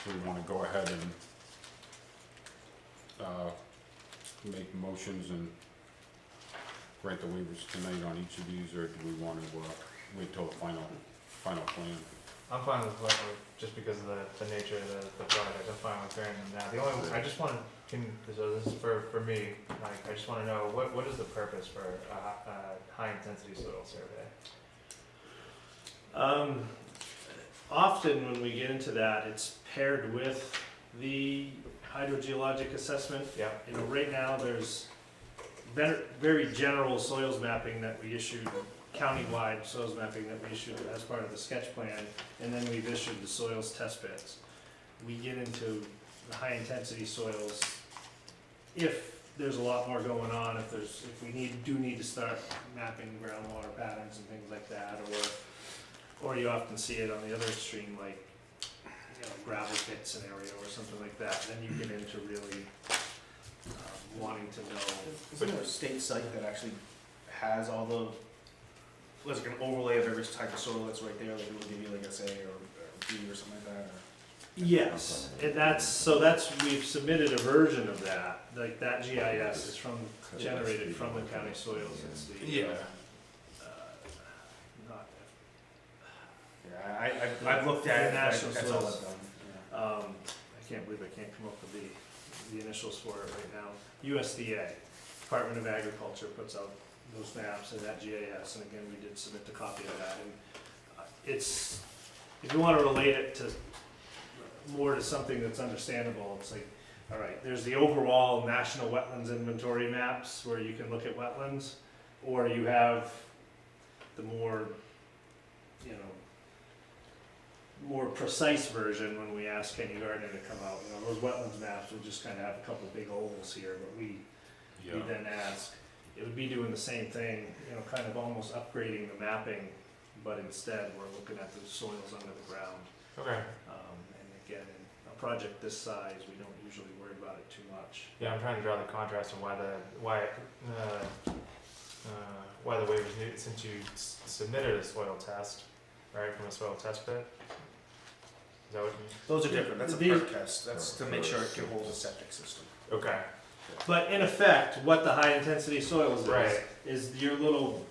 So we wanna go ahead and, make motions and grant the waivers tonight on each of these, or do we wanna, wait till the final plan? I'm fine with what, just because of the nature of the project, I'm fine with granting them now. The only, I just wanna, so this is for me, like, I just wanna know, what is the purpose for a high-intensity soil survey? Often when we get into that, it's paired with the hydrogeologic assessment. Yep. Right now, there's very general soils mapping that we issued, countywide soils mapping that we issued as part of the sketch plan, and then we've issued the soils test bits. We get into the high-intensity soils if there's a lot more going on, if we do need to start mapping groundwater patterns and things like that, or you often see it on the other extreme, like, gravel pit scenario or something like that, then you get into really wanting to know. Isn't there a state site that actually has all the, was like an overlay of every type of soil that's right there, like it will give you like a say or B or something like that, or? Yes, and we've submitted a version of that, like that GIS is generated from the county soils, it's the, not, Yeah, I've looked at it, National that's all soils. I've done, I can't believe I can't come up with the initials for it right now. USDA, Department of Agriculture puts out those maps and that GIS, and again, we did submit the copy of that, and it's, if you wanna relate it to, more to something that's understandable, it's like, all right, there's the overall national wetlands inventory maps where you can look at wetlands, or you have the more, more precise version when we ask Kenny Gardner to come out. Those wetlands maps will just kind of have a couple of big ovals here, but we then ask, it would be doing the same thing, kind of almost upgrading the mapping, but instead we're looking at the soils under the ground. Okay. And again, in a project this size, we don't usually worry about it too much. Yeah, I'm trying to draw the contrast of why the waivers needed, since you submitted a soil test, right, from a soil test pit? Is that what you? Those are different, that's a These- perk test, that's to make sure it can hold a septic system. Okay. But in effect, what the high intensity soils Right. is your the little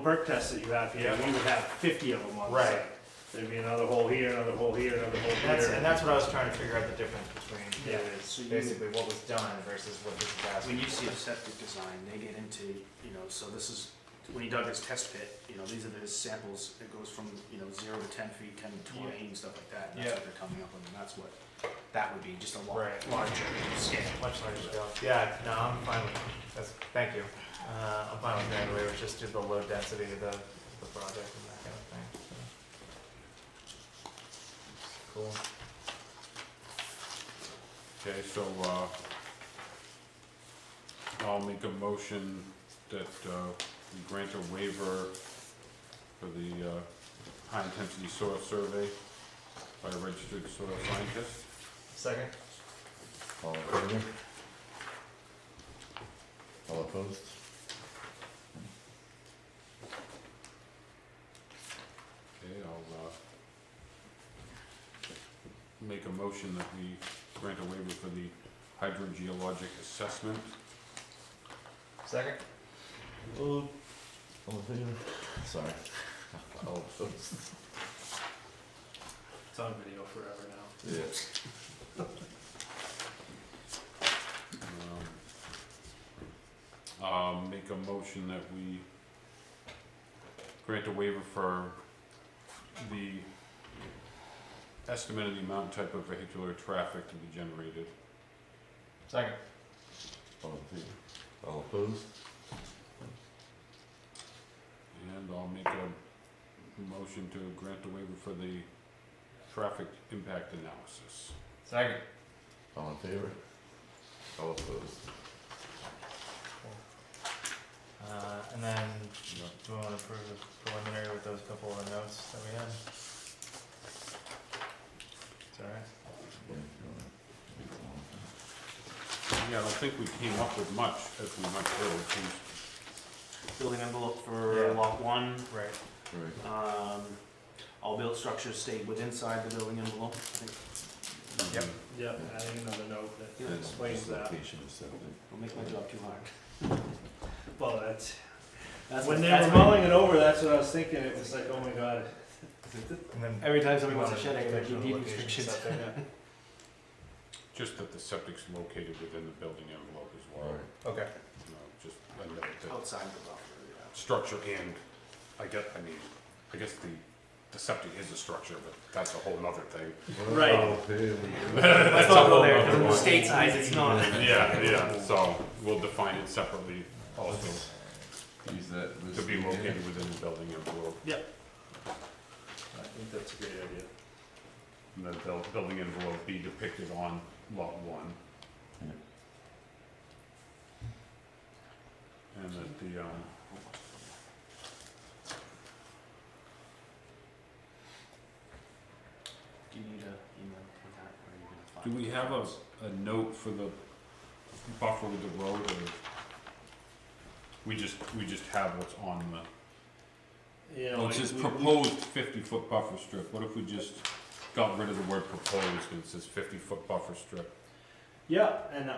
perk test that you have here, Yeah. we would have 50 of them on the Right. site. There'd be another hole here, another hole here, another hole here. And that's what I was trying to figure out the difference between, Yeah. is So you- basically what was done versus what this is asking. When you see a septic design, they get into, so this is when he dug his test pit, you know, these are his samples, it goes from, 0 to 10 feet, 10 to 20 and stuff like that, and that's what they're coming up with, and that's what, that would be just a lot Right. larger scale. Much larger scale. Yeah, no, I'm fine with, that's, thank you. I'm fine with that, we were just do the low density of the project and that kind of thing, so. Cool. Okay, so, I'll make a motion that, we grant a waiver for the, high-intensity soil survey by a registered soil scientist. Second? All in favor? All opposed? Okay, I'll, make a motion that we grant a waiver for the hydrogeologic assessment. Second? All in favor? Sorry. All opposed? It's on video forever now. Yeah. Make a motion that we grant a waiver for the estimate of the amount and type of vehicular traffic to be generated. Second. All in favor? All opposed? And I'll make a motion to grant the waiver for the traffic impact analysis. Second. All in favor? All opposed? And then, do we wanna approve the preliminary with those couple of notes that we had? Is that right? Yeah, if you wanna- Yeah, I don't think we came up with much as we went through. Building envelope for Yeah. lot 1, Right. Right. all built structures stayed within inside the building envelope, I think. Yep. Yep, adding another note that Yeah. explains that. Location of septic. Don't make my job too hard. Well, that's, That's when what- they that's were what- mulling it over, that's what I was thinking, it was like, oh my god. And then. Every time somebody wants a wanna shed, I gotta make sure do the deed location restrictions. is up there. Just that the septic's located within the building envelope as well. Right. Okay. You know, just a note that Outside the buffer, yeah. structure and, I guess the septic is a structure, but that's a whole nother thing. Right. Oh, here we go. Let's not go there, because in the state size, it's not. Yeah, so we'll define it separately also, Use that. to be located within the building envelope. I think that's a great idea. And the building envelope be depicted on lot 1. Yeah. And that the, Do you need a email contact, or are you gonna find? do we have a note for the buffer with the road, or we just have what's on the, You know, well, it says we- proposed 50-foot buffer strip, what if we just got rid of the word proposed and it says 50-foot buffer strip? Yeah, and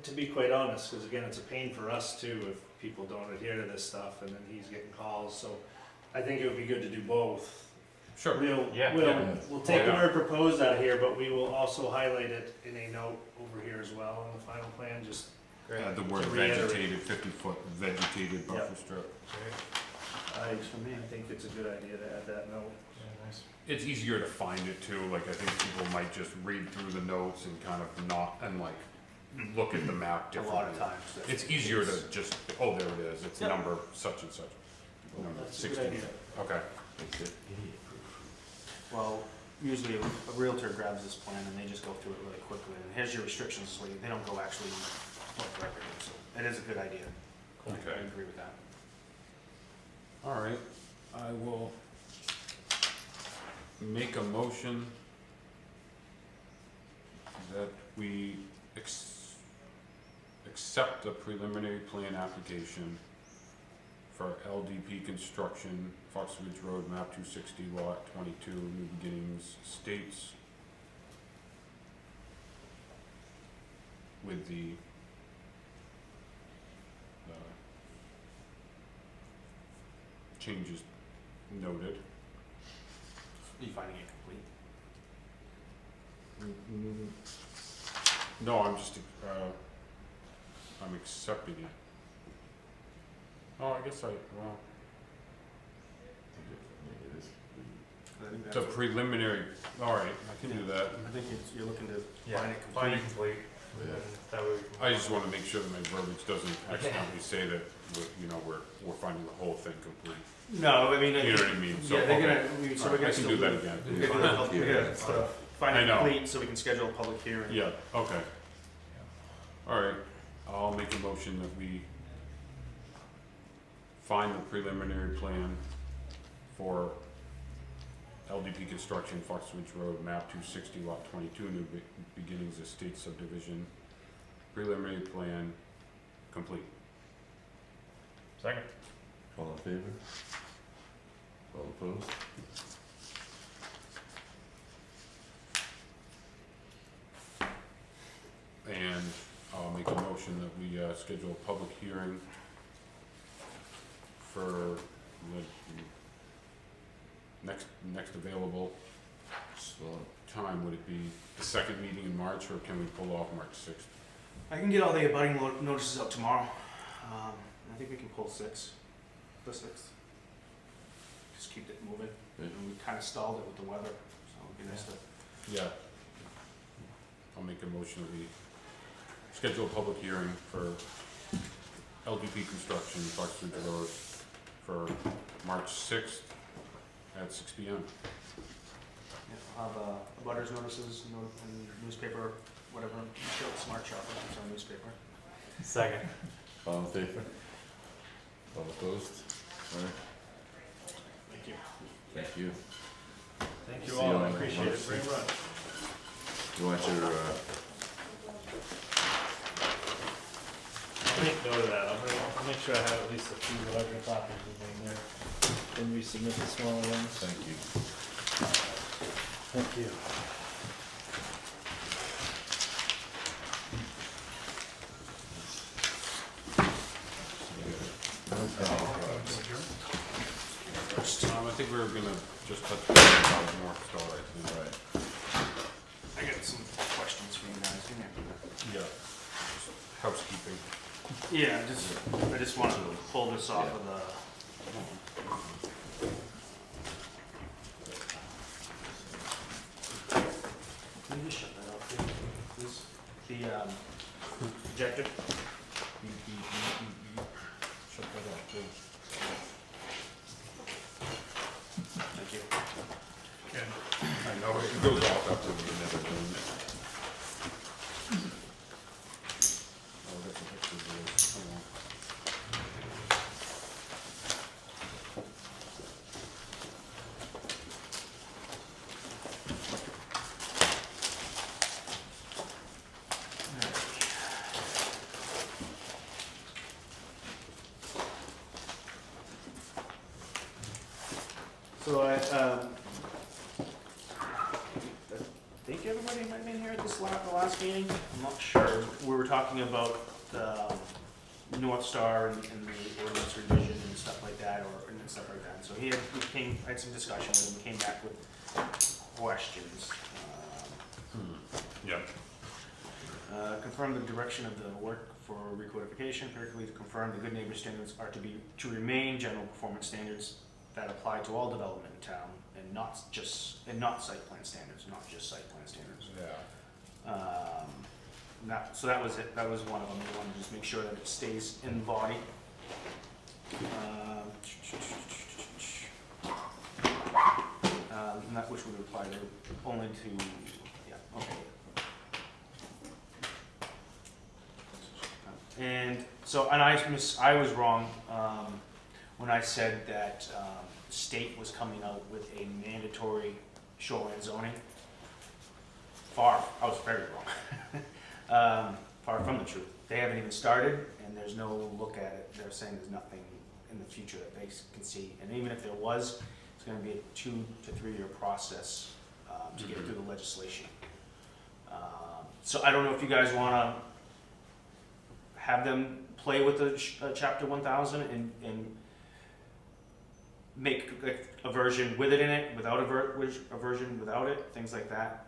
to be quite honest, because again, it's a pain for us too if people don't adhere to this stuff, and then he's getting calls, so I think it would be good to do both. Sure. We'll yeah. take the Yeah. word proposed out of here, but we will also highlight it in a note over here as well on the final plan, just Great. The word To reiterate. vegetated, 50-foot vegetated buffer strip. Great. I Works for me. think it's a good idea to add that note. Yeah, nice. It's easier to find it too, like I think people might just read through the notes and kind of not, and like, look at the map A differently. lot of times. that's It's the easier case. to just, oh, there it is, it's Yep. number such and such. Number That's a good 60. idea. Okay, Makes it idiot proof. Well, usually a realtor grabs this plan and they just go through it really quickly, and here's your restrictions, so they don't go actually off the record, so it is a good idea. Okay. I agree with that. all right, I will make a motion that we accept the preliminary plan application for LDP Construction, Fox Ridge Road, map 260, lot 22, New Beginnings Estates, with the changes noted. Are you finding it complete? No, I'm just, I'm accepting it. Oh, I guess well, I think It's a that's, preliminary, all right, I can do that. I think it's, you're looking to Yeah, find it find complete. it complete, Yeah. and that way we can. I just wanna make sure that my verbiage doesn't accidentally say that, we're finding the whole thing complete. No, I mean, You know what I mean? So, yeah, they're okay. gonna, I mean, so we're Alright, gonna I can still do do that it. again. We're gonna, Yeah, we're that's gonna find I it know. complete so we can schedule a public hearing. Yeah, okay. Alright, I'll make a motion that we find the preliminary plan for LDP Construction, Fox Ridge Road, map 260, lot 22, New Beginnings Estate subdivision. Preliminary plan complete. Second. All in favor? All opposed? And I'll make a motion that we schedule a public hearing for the next available So, time. Would it be the second meeting in March, or can we pull off March 6th? I can get all the abutting notices out tomorrow. I think we can pull the 6th. Just keep it moving. Yeah. And we kinda stalled it with the weather, so it'd be nice to. Yeah. I'll make a motion that we schedule a public hearing for LDP Construction, Fox Ridge Road, for March 6th at 6 p.m. Yeah, I'll have abutters notices, and newspaper, whatever, show it Smart Shopper, it's on newspaper. Second. all in favor? All opposed? Alright, Thank you. thank you. Thank See you you all, I on appreciate March it very 6th. much. You want your, I'll make note of that, I'll make sure I have at least a few larger copies of them there, then resubmit the smaller ones. thank you. Thank you. I think we were gonna just touch base about North Star, I think. Right. I got some questions for you guys, give me a minute. Yeah. Housekeeping. Yeah, I just wanted to pull this off of the. Can you just shut that off, please? The, projector? Shut that off, too. Thank you. I know, it goes off after we never done it. Oh, that's a picture of this. Hold on. So I think everybody might have been here at this the last meeting, I'm not sure. We were talking about North Star and the ordinance revision and stuff like that, and stuff like that. So I had some discussions and came back with questions. Yeah. Confirm the direction of the work for recodification, particularly to confirm the good neighbor standards are to remain general performance standards that apply to all development in town, and not site plan standards, not just site plan standards. Yeah. So that was it, that was one of them, we wanted to just make sure that it stays in the body. And that which would apply to only to, yeah, okay. And so, and I was wrong, when I said that, the state was coming out with a mandatory shoreline zoning. I was very wrong. Far from the truth. They haven't even started, and there's no look at it. They're saying there's nothing in the future that they can see. And even if there was, it's gonna be a 2 to 3 year process, to get through the legislation. So I don't know if you guys wanna have them play with the chapter 1000 and make a version with it in it, without a version without it, things like that.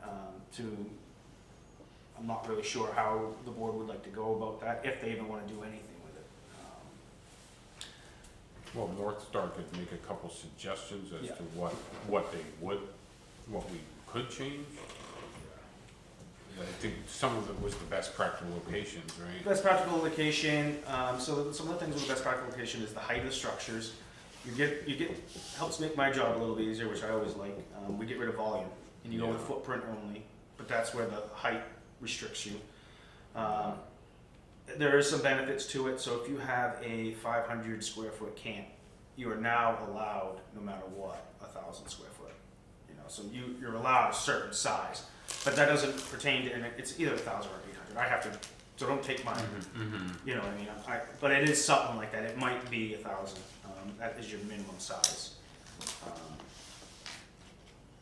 I'm not really sure how the board would like to go about that, if they even want to do anything with it. Well, North Star could make a couple suggestions as Yeah. to what we could change. I think some of it was the best practical locations, right? Best practical location, so some of the things with the best practical location is the height of the structures. You get, helps make my job a little bit easier, which I always like. We get rid of volume, and you go with Yeah. footprint only, but that's where the height restricts you. There is some benefits to it, so if you have a 500 square foot camp, you are now allowed, no matter what, 1,000 square foot. You know, so you're allowed a certain size, but that doesn't pertain to, and it's either 1,000 or 800. I have to, so don't take mine. You know what I mean? But it is something like that. It might be 1,000. That is your minimum size.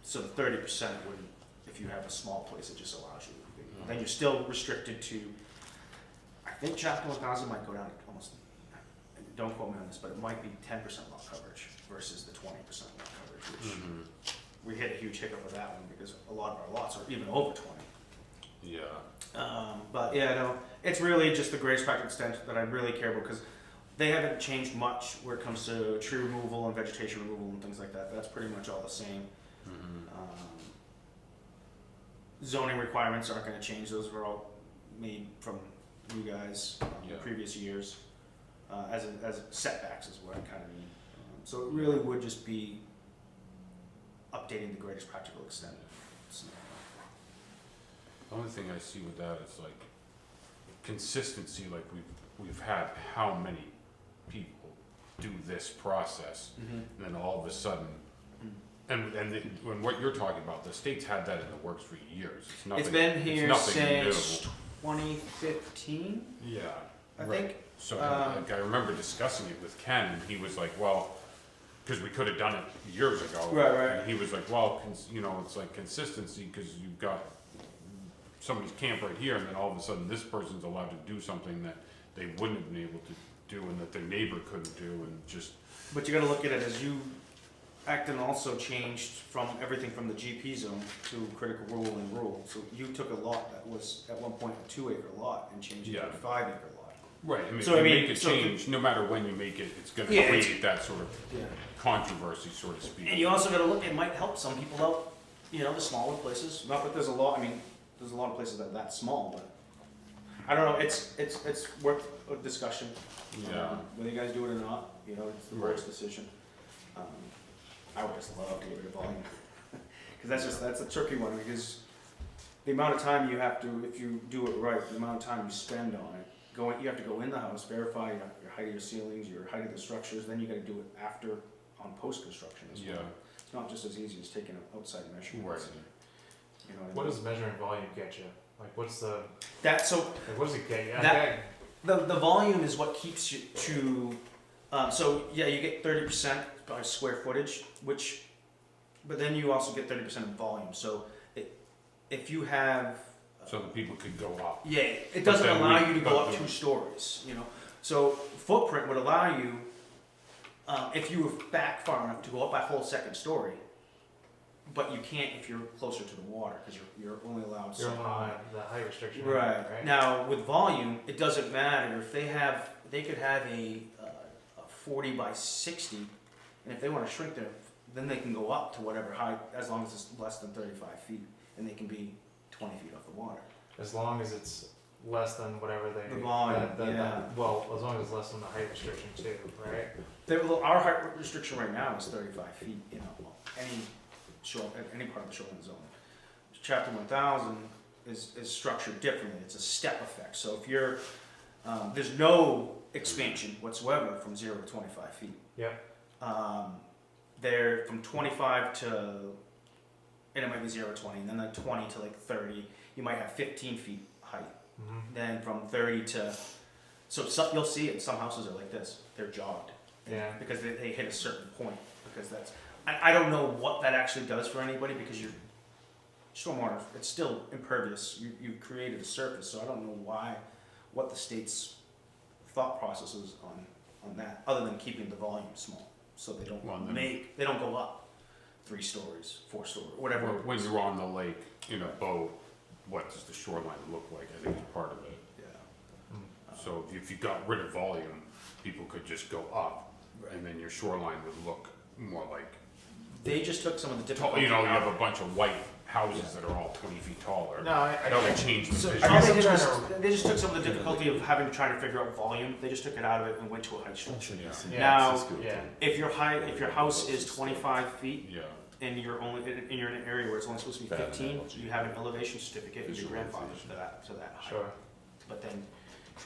So the 30% wouldn't, if you have a small place, it just allows you. Then you're still restricted to, I think chapter 1,000 might go down to almost, don't quote me on this, but it might be 10% lot coverage versus the 20% lot coverage, which we hit a huge hiccup with that one because a lot of our lots are even over 20. Yeah. But yeah, no, it's really just the greatest practical extent that I really care about because they haven't changed much where it comes to tree removal and vegetation removal and things like that. That's pretty much all the same. Zoning requirements aren't going to change. Those were all made from you guys Yeah. previous years as setbacks is what I kind of mean. So it really would just be updating the greatest practical extent. So, The only thing I see with that is like consistency, like we've had how many people do this process, and then all of a sudden, and what you're talking about, the state's had that in the works for years. It's nothing. It's been here nothing since 2015, new. Yeah. I Right. think. So like, I remember discussing it with Ken, and he was like, "Well, because we could have done it years ago." Right. And he was like, "Well, it's like consistency because you've got somebody's camp right here, and then all of a sudden this person's allowed to do something that they wouldn't have been able to do, and that their neighbor couldn't do, and just But you got to look at it as you, Acton also changed from everything from the GP zone to critical rural and rural. So you took a lot that was at one point a 2-acre lot and changed it to a Yeah. 5-acre lot. right. I mean, So, if I you mean, make a so change, no matter when you make it, it's going to Yeah, it's- create that sort of Yeah. controversy, so to speak. And you also got to look. It might help some people out. You know, the smaller places. Not that there's a lot. I mean, there's a lot of places that are that small, but I don't know. It's worth a discussion. Yeah. Whether you guys do it or not, you know, it's the Right. board's decision. I would just love to get rid of volume. Because that's a tricky one, because the amount of time you have to, if you do it right, the amount of time you spend on it, you have to go in the house, verify your height of your ceilings, your height of the structures, then you gotta do it after, on post-construction as well. Yeah. It's not just as easy as taking an outside measurement. Right. You know What I mean? does measuring volume get you? Like, what's the, That, so, like, what does it get you? That- the volume is what keeps you to, so yeah, you get 30% by square footage, but then you also get 30% of volume. So if you have, So that people could go up. yeah, it But doesn't then allow we- you to but go up the- 2 stories, you know. So footprint would allow you, if you were back far enough to go up that whole 2nd story, but you can't if you're closer to the water, because you're only allowed so You're high. on the height restriction. Right. Now with volume, it doesn't matter if they could have a 40 by 60, and if they want to shrink their, then they can go up to whatever height, as long as it's less than 35 feet, and they can be 20 feet off the water. As long as it's less than whatever they. The volume, yeah. Well, as long as it's less than the height restriction too, right? Our height restriction right now is 35 feet. You know, any part of the shoreline zone. Chapter 1000 is structured differently. It's a step effect. So if you're there's no expansion whatsoever from 0 to 25 feet. Yep. They're from 25 to, and it might be 0 to 20, and then like 20 to like 30. You might have 15 feet height. Mm-hmm. Then from 30 to, so you'll see it. Some houses are like this. They're jogged. Yeah. Because they hit a certain point. Because that's, I don't know what that actually does for anybody, because your stormwater, it's still impervious. You created a surface, so I don't know what the state's thought process is on that, other than keeping the volume small, so they don't they don't go up 3 stories, 4 stories, whatever. When you're on the lake in a boat, what does the shoreline look like? I think is part of it. Yeah. So if you got rid of volume, people could just go up. and then your shoreline would look more like, They just took some of the tall, difficulty you know, you have out. a bunch of white houses that are all 20 feet taller. No, I That would change the So vision. all guess they I'm did trying was, to- they just took some of the difficulty of having to try to figure out volume, they just took it out of it and went to a height structure. Yeah. Now, Yeah. if your house is 25 feet, Yeah, and you're and you're in an area where it's only supposed to be Bad 15, analogy. you have an elevation certificate, and your grandfather to that height. Sure. But then,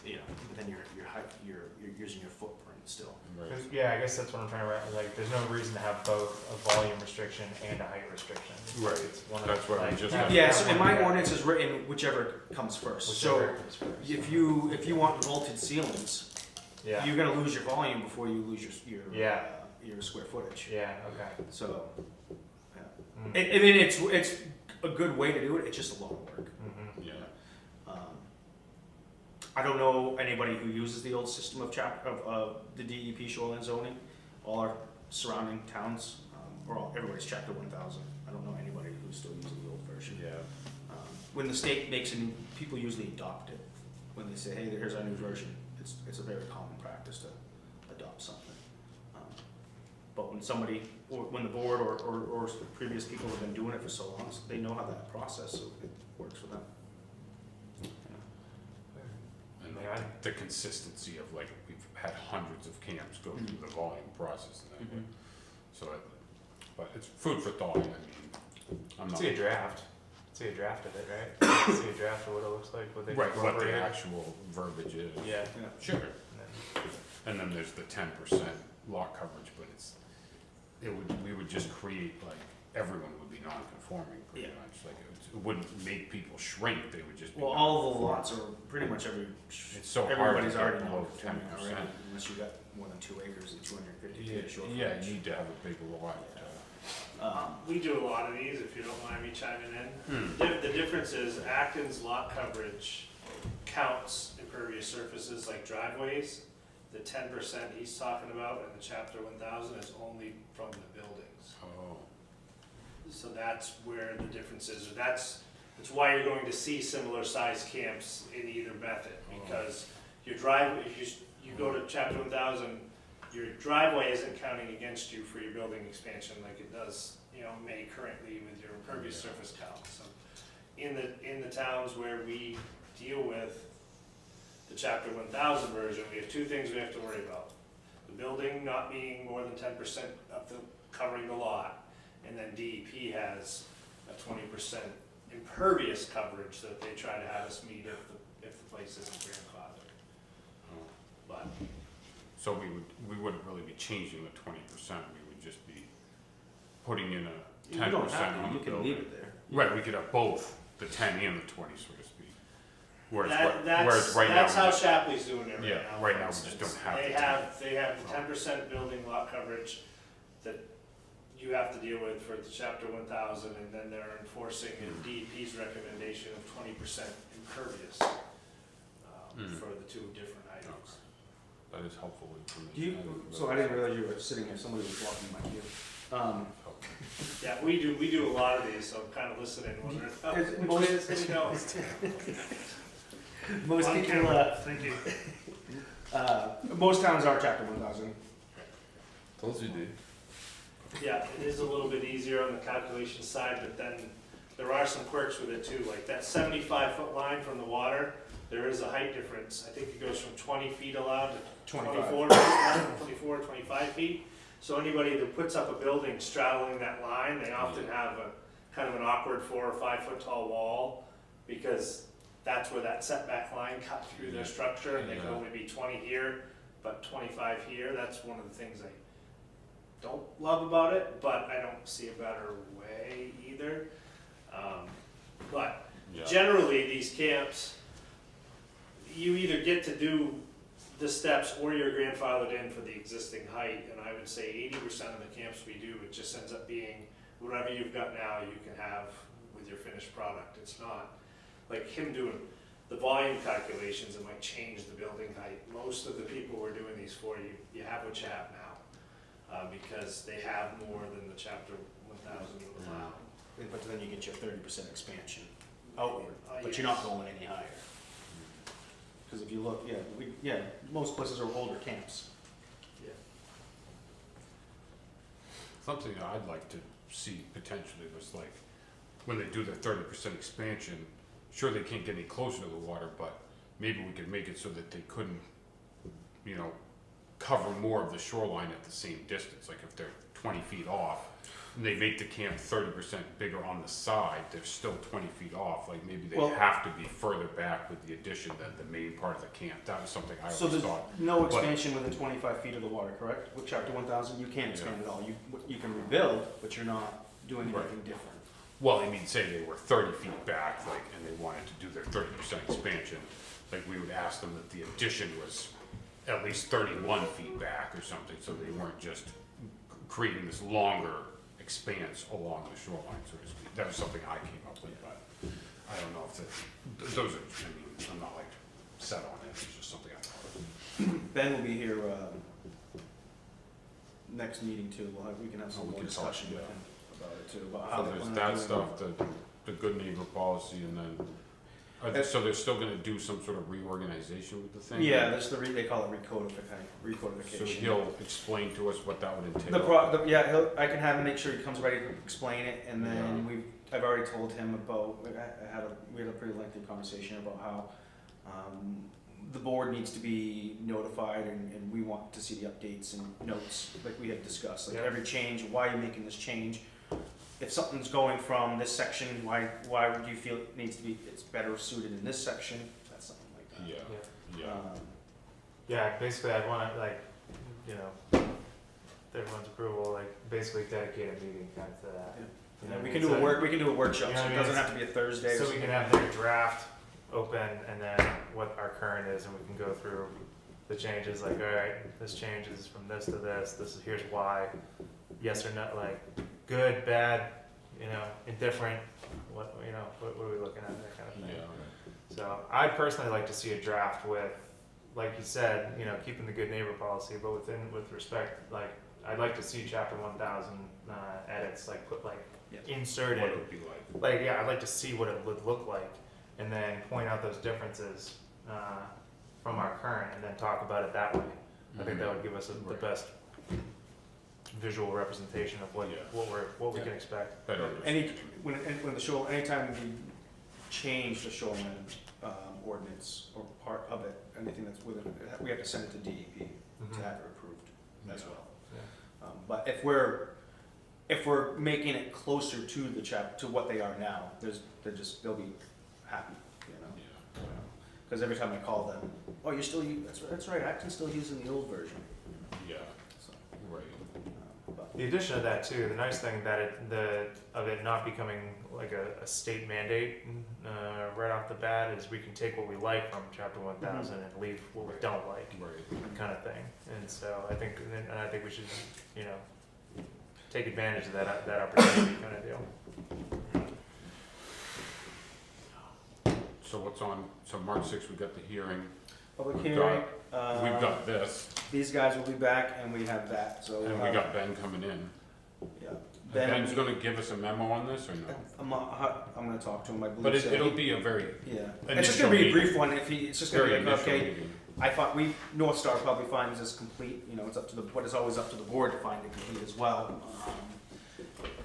your height, you're using your footprint still. right. 'Cause, yeah, I guess that's what I'm trying to wrap. Like, there's no reason to have both a volume restriction and a height restriction. Right. It's one of That's what I like, just- have- Yeah, have so one in my together, ordinance is written whichever comes first. whichever So comes first. if you want vaulted ceilings, Yeah. you're gonna lose your volume before you lose Yeah. your square footage. Yeah. Okay. So, yeah. Mm. I mean, it's a good way to do it. It's just a lot of work. Mhm. Yeah. I don't know anybody who uses the old system of the DEP shoreline zoning. All our surrounding towns, everybody's chapter 1000. I don't know anybody who's still using the old version. Yeah. When the state makes a new, people usually adopt it. When they say, hey, here's our new version, it's a very common practice to adopt something. But when somebody, or when the board or previous people have been doing it for so long, they know how that process, so it works for them. And Yeah, I- the consistency of, like, we've had hundreds of camps go through the volume process and that way. So, but it's food for thought, I mean, I'm not. See a draft. See a draft of it, right? See a draft of what it looks like. What they Right, what the incorporated. actual verbiage is. Yeah. Sure. And then- And then there's the 10% lot coverage, but we would just create, like, everyone would be non-conforming pretty Yeah. much, like, it wouldn't make people shrink, they would just be. Well, all the lots are, pretty much It's so hard to everybody's get already below non-conforming 10%. already, unless you got more than 2 acres and 250 Yeah, feet of shore yeah, frontage. you need to have a big lot. We do a lot of these, if you don't mind me chiming in. Hmm. The difference is Acton's lot coverage counts impervious surfaces like driveways. The 10% he's talking about in the chapter 1000 is only from the buildings. Oh, So that's where the difference is. That's why you're going to see similar sized camps in either method, because your driveway, if you go to chapter 1000, your driveway isn't counting against you for your building expansion like it does, may currently with your impervious surface count. So in the towns where we deal with the chapter 1000 version, we have 2 things we have to worry about. The building not being more than 10% of the, covering the lot, and then DEP has a 20% impervious coverage that they try to have us meet if the place isn't grandfathered. oh. But So we wouldn't really be changing the 20%, we would just be putting in a You 10% don't have on to, the you can building. leave it there. Right, we could have both, the 10 and the 20, so to speak. Whereas that's right now. that's we how just- Shapley's doing it right now. Yeah, right for now we just instance. don't have They the have the 10% building lot coverage that you have to deal with for the chapter 1000, and then they're enforcing DEP's recommendation of 20% impervious for the 2 different items. That is helpful information. So I didn't realize you were sitting here, somebody was blocking my view. Yeah, we do a lot of these, so I'm kind of listening, wondering, Is- which way is it going? Most On people, camera. Thank you. most towns are chapter 1000. Told you, dude. Yeah, it is a little bit easier on the calculation side, but then there are some quirks with it too, like that 75-foot line from the water, there is a height difference. I think it goes from 20 feet allowed to 24, 25 feet. So anybody that puts up a building straddling that line, they often have a kind of an awkward 4 or 5 foot tall wall, because that's where that setback line cut through their structure, and they can only be 20 here, but 25 here. That's one of the things I don't love about it, but I don't see a better way either. But generally, these camps, you either get to do the steps or you're grandfathered in for the existing height, and I would say 80% of the camps we do, it just ends up being whatever you've got now you can have with your finished product. It's not like him doing the volume calculations, it might change the building height. Most of the people we're doing these for, you have what you have now, because they have more than the chapter 1000 would allow. But then you get your 30% expansion outward, but Yes. you're not going any higher. Because if you look, most places are older camps. something that I'd like to see potentially was like, when they do their 30% expansion, sure they can't get any closer to the water, but maybe we could make it so that they couldn't, you know, cover more of the shoreline at the same distance. Like if they're 20 feet off, and they make the camp 30% bigger on the side, they're still 20 feet off. Like maybe they Well- have to be further back with the addition than the main part of the camp. That was something I So always there's thought. no But- expansion within 25 feet of the water, correct? With chapter 1000, you can't expand at all. You can rebuild, but you're not doing Right. anything different. Well, I mean, say they were 30 feet back, like, and they wanted to do their 30% expansion, like, we would ask them that the addition was at least 31 feet back or something, so they weren't just creating this longer expanse along the shoreline, so to speak. That was something I came up with, but I don't know if that, those are, I mean, I'm not like set on it, it's just something I thought of. Ben will be here next meeting too. We can have some Oh, we more can talk, discussion with yeah. him about it too, about how So they there's plan on that doing stuff, the good neighbor policy, and then, so they're still gonna do some sort of reorganization with the thing? Yeah, there's they call it So recodification. he'll explain to us what that would entail? I can have him make sure he comes ready to explain it, and then I've already told him about, we had a pretty lengthy conversation about how, the board needs to be notified, and we want to see the updates and notes, like we had discussed, like Yeah. every change, why you're making this change. If something's going from this section, why would you feel it needs to be, it's better suited in this section, that's something like that. Yeah, Yeah. yeah. Yeah, basically I'd want to, like, you know, with everyone's approval, like, basically dedicate a meeting kind of to that. Yeah. You know We what can I mean? do a we can do a workshop, You know so what it I mean? doesn't have to be a Thursday or So we something. can have their draft open and then what our current is, and we can go through the changes, like, all right, this changes from this to this, here's why, yes or no, like, good, bad, you know, indifferent, what are we looking at, that kind of thing. Yeah, So I'd personally like to see a draft with, like you said, you know, keeping the good neighbor policy, but with respect, like, I'd like to see chapter 1000 edits, like, put, like, Yeah. inserted. what it would be like. Like, yeah, I'd like to see what it would look like, and then point out those differences from our current, and then talk about it that way. I think that would give us the Right. best visual representation of what Yeah. what we Yeah. can expect. Better Anytime we change the shoreline ordinance or part of it, anything that's within, we have to send it to DEP to have it approved as Yeah. well. But if we're making it closer to to what they are now, they'll be happy, you know. Yeah. Because every time I call them, oh, you're still that's right, Acton's still using the old version. Yeah, So, right. but The addition of that too, the nice thing that it not becoming like a state mandate right off the bat is we can take what we like from chapter 1000 and leave what we don't like, Right. kind of thing. And so I think we should, you know, take advantage of that opportunity kind of deal. So what's on, so March 6th, we got the hearing, public We've hearing, we've got this, these guys will be back and we have that, so. and we got Ben coming in. Yeah. Ben's gonna give us a memo on this, or no? I'm gonna talk to him, I believe But so. it'll be a very Yeah, it's just gonna be a initial brief one, it's just gonna very be like, initial okay, meeting. I thought North Star probably finds this complete, you know, it's up to but it's always up to the board to find it complete as well.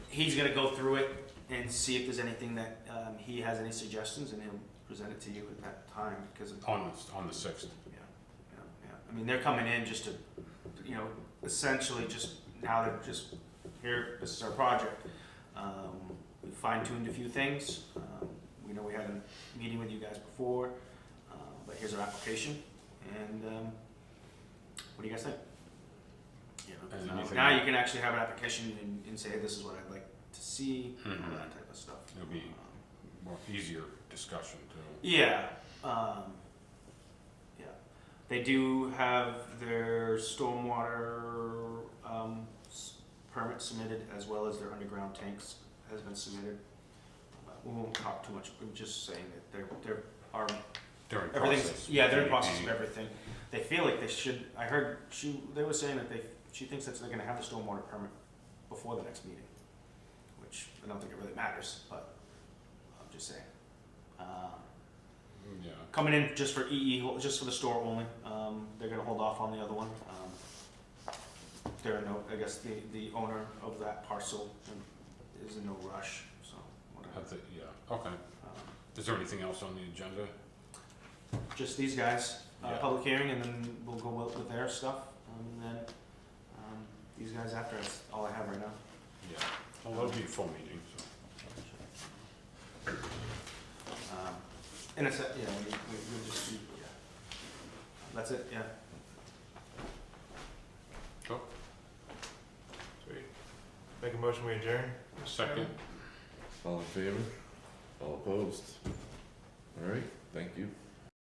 He's gonna go through it and see if there's anything that, he has any suggestions, and he'll present it to you at that time, because. On the 6th. Yeah. I mean, they're coming in just to, you know, essentially just, now they're just, here, this is our project. We fine-tuned a few things. We know we had a meeting with you guys before, but here's our application, and, what do you guys think? You know, And now- anything- now you can actually have an application and say, this is what I'd like to see, all Mhm. that type of stuff. It'll be more easier discussion too. Yeah, yeah. They do have their stormwater permit submitted, as well as their underground tanks has been submitted. We won't talk too much, I'm just saying that they're During everything's, process. yeah, they're in process of DEP. everything. They feel like they should, I heard, they were saying that she thinks that they're gonna have the stormwater permit before the next meeting, which I don't think it really matters, but I'm just saying. Yeah. Coming in just for just for the store only. They're gonna hold off on the other one. There are no, I guess the owner of that parcel is in no rush, so whatever. Have they, yeah, okay. Is there anything else on the agenda? Just these guys, Yeah. public hearing, and then we'll go with their stuff, and then, these guys after, that's all I have right now. Yeah, well, that'll be a full meeting, so. And it's, yeah, we just, yeah. That's it, yeah. Cool. Sweet. Make a motion, we adjourn? Second, All in favor? All opposed? All right, thank you.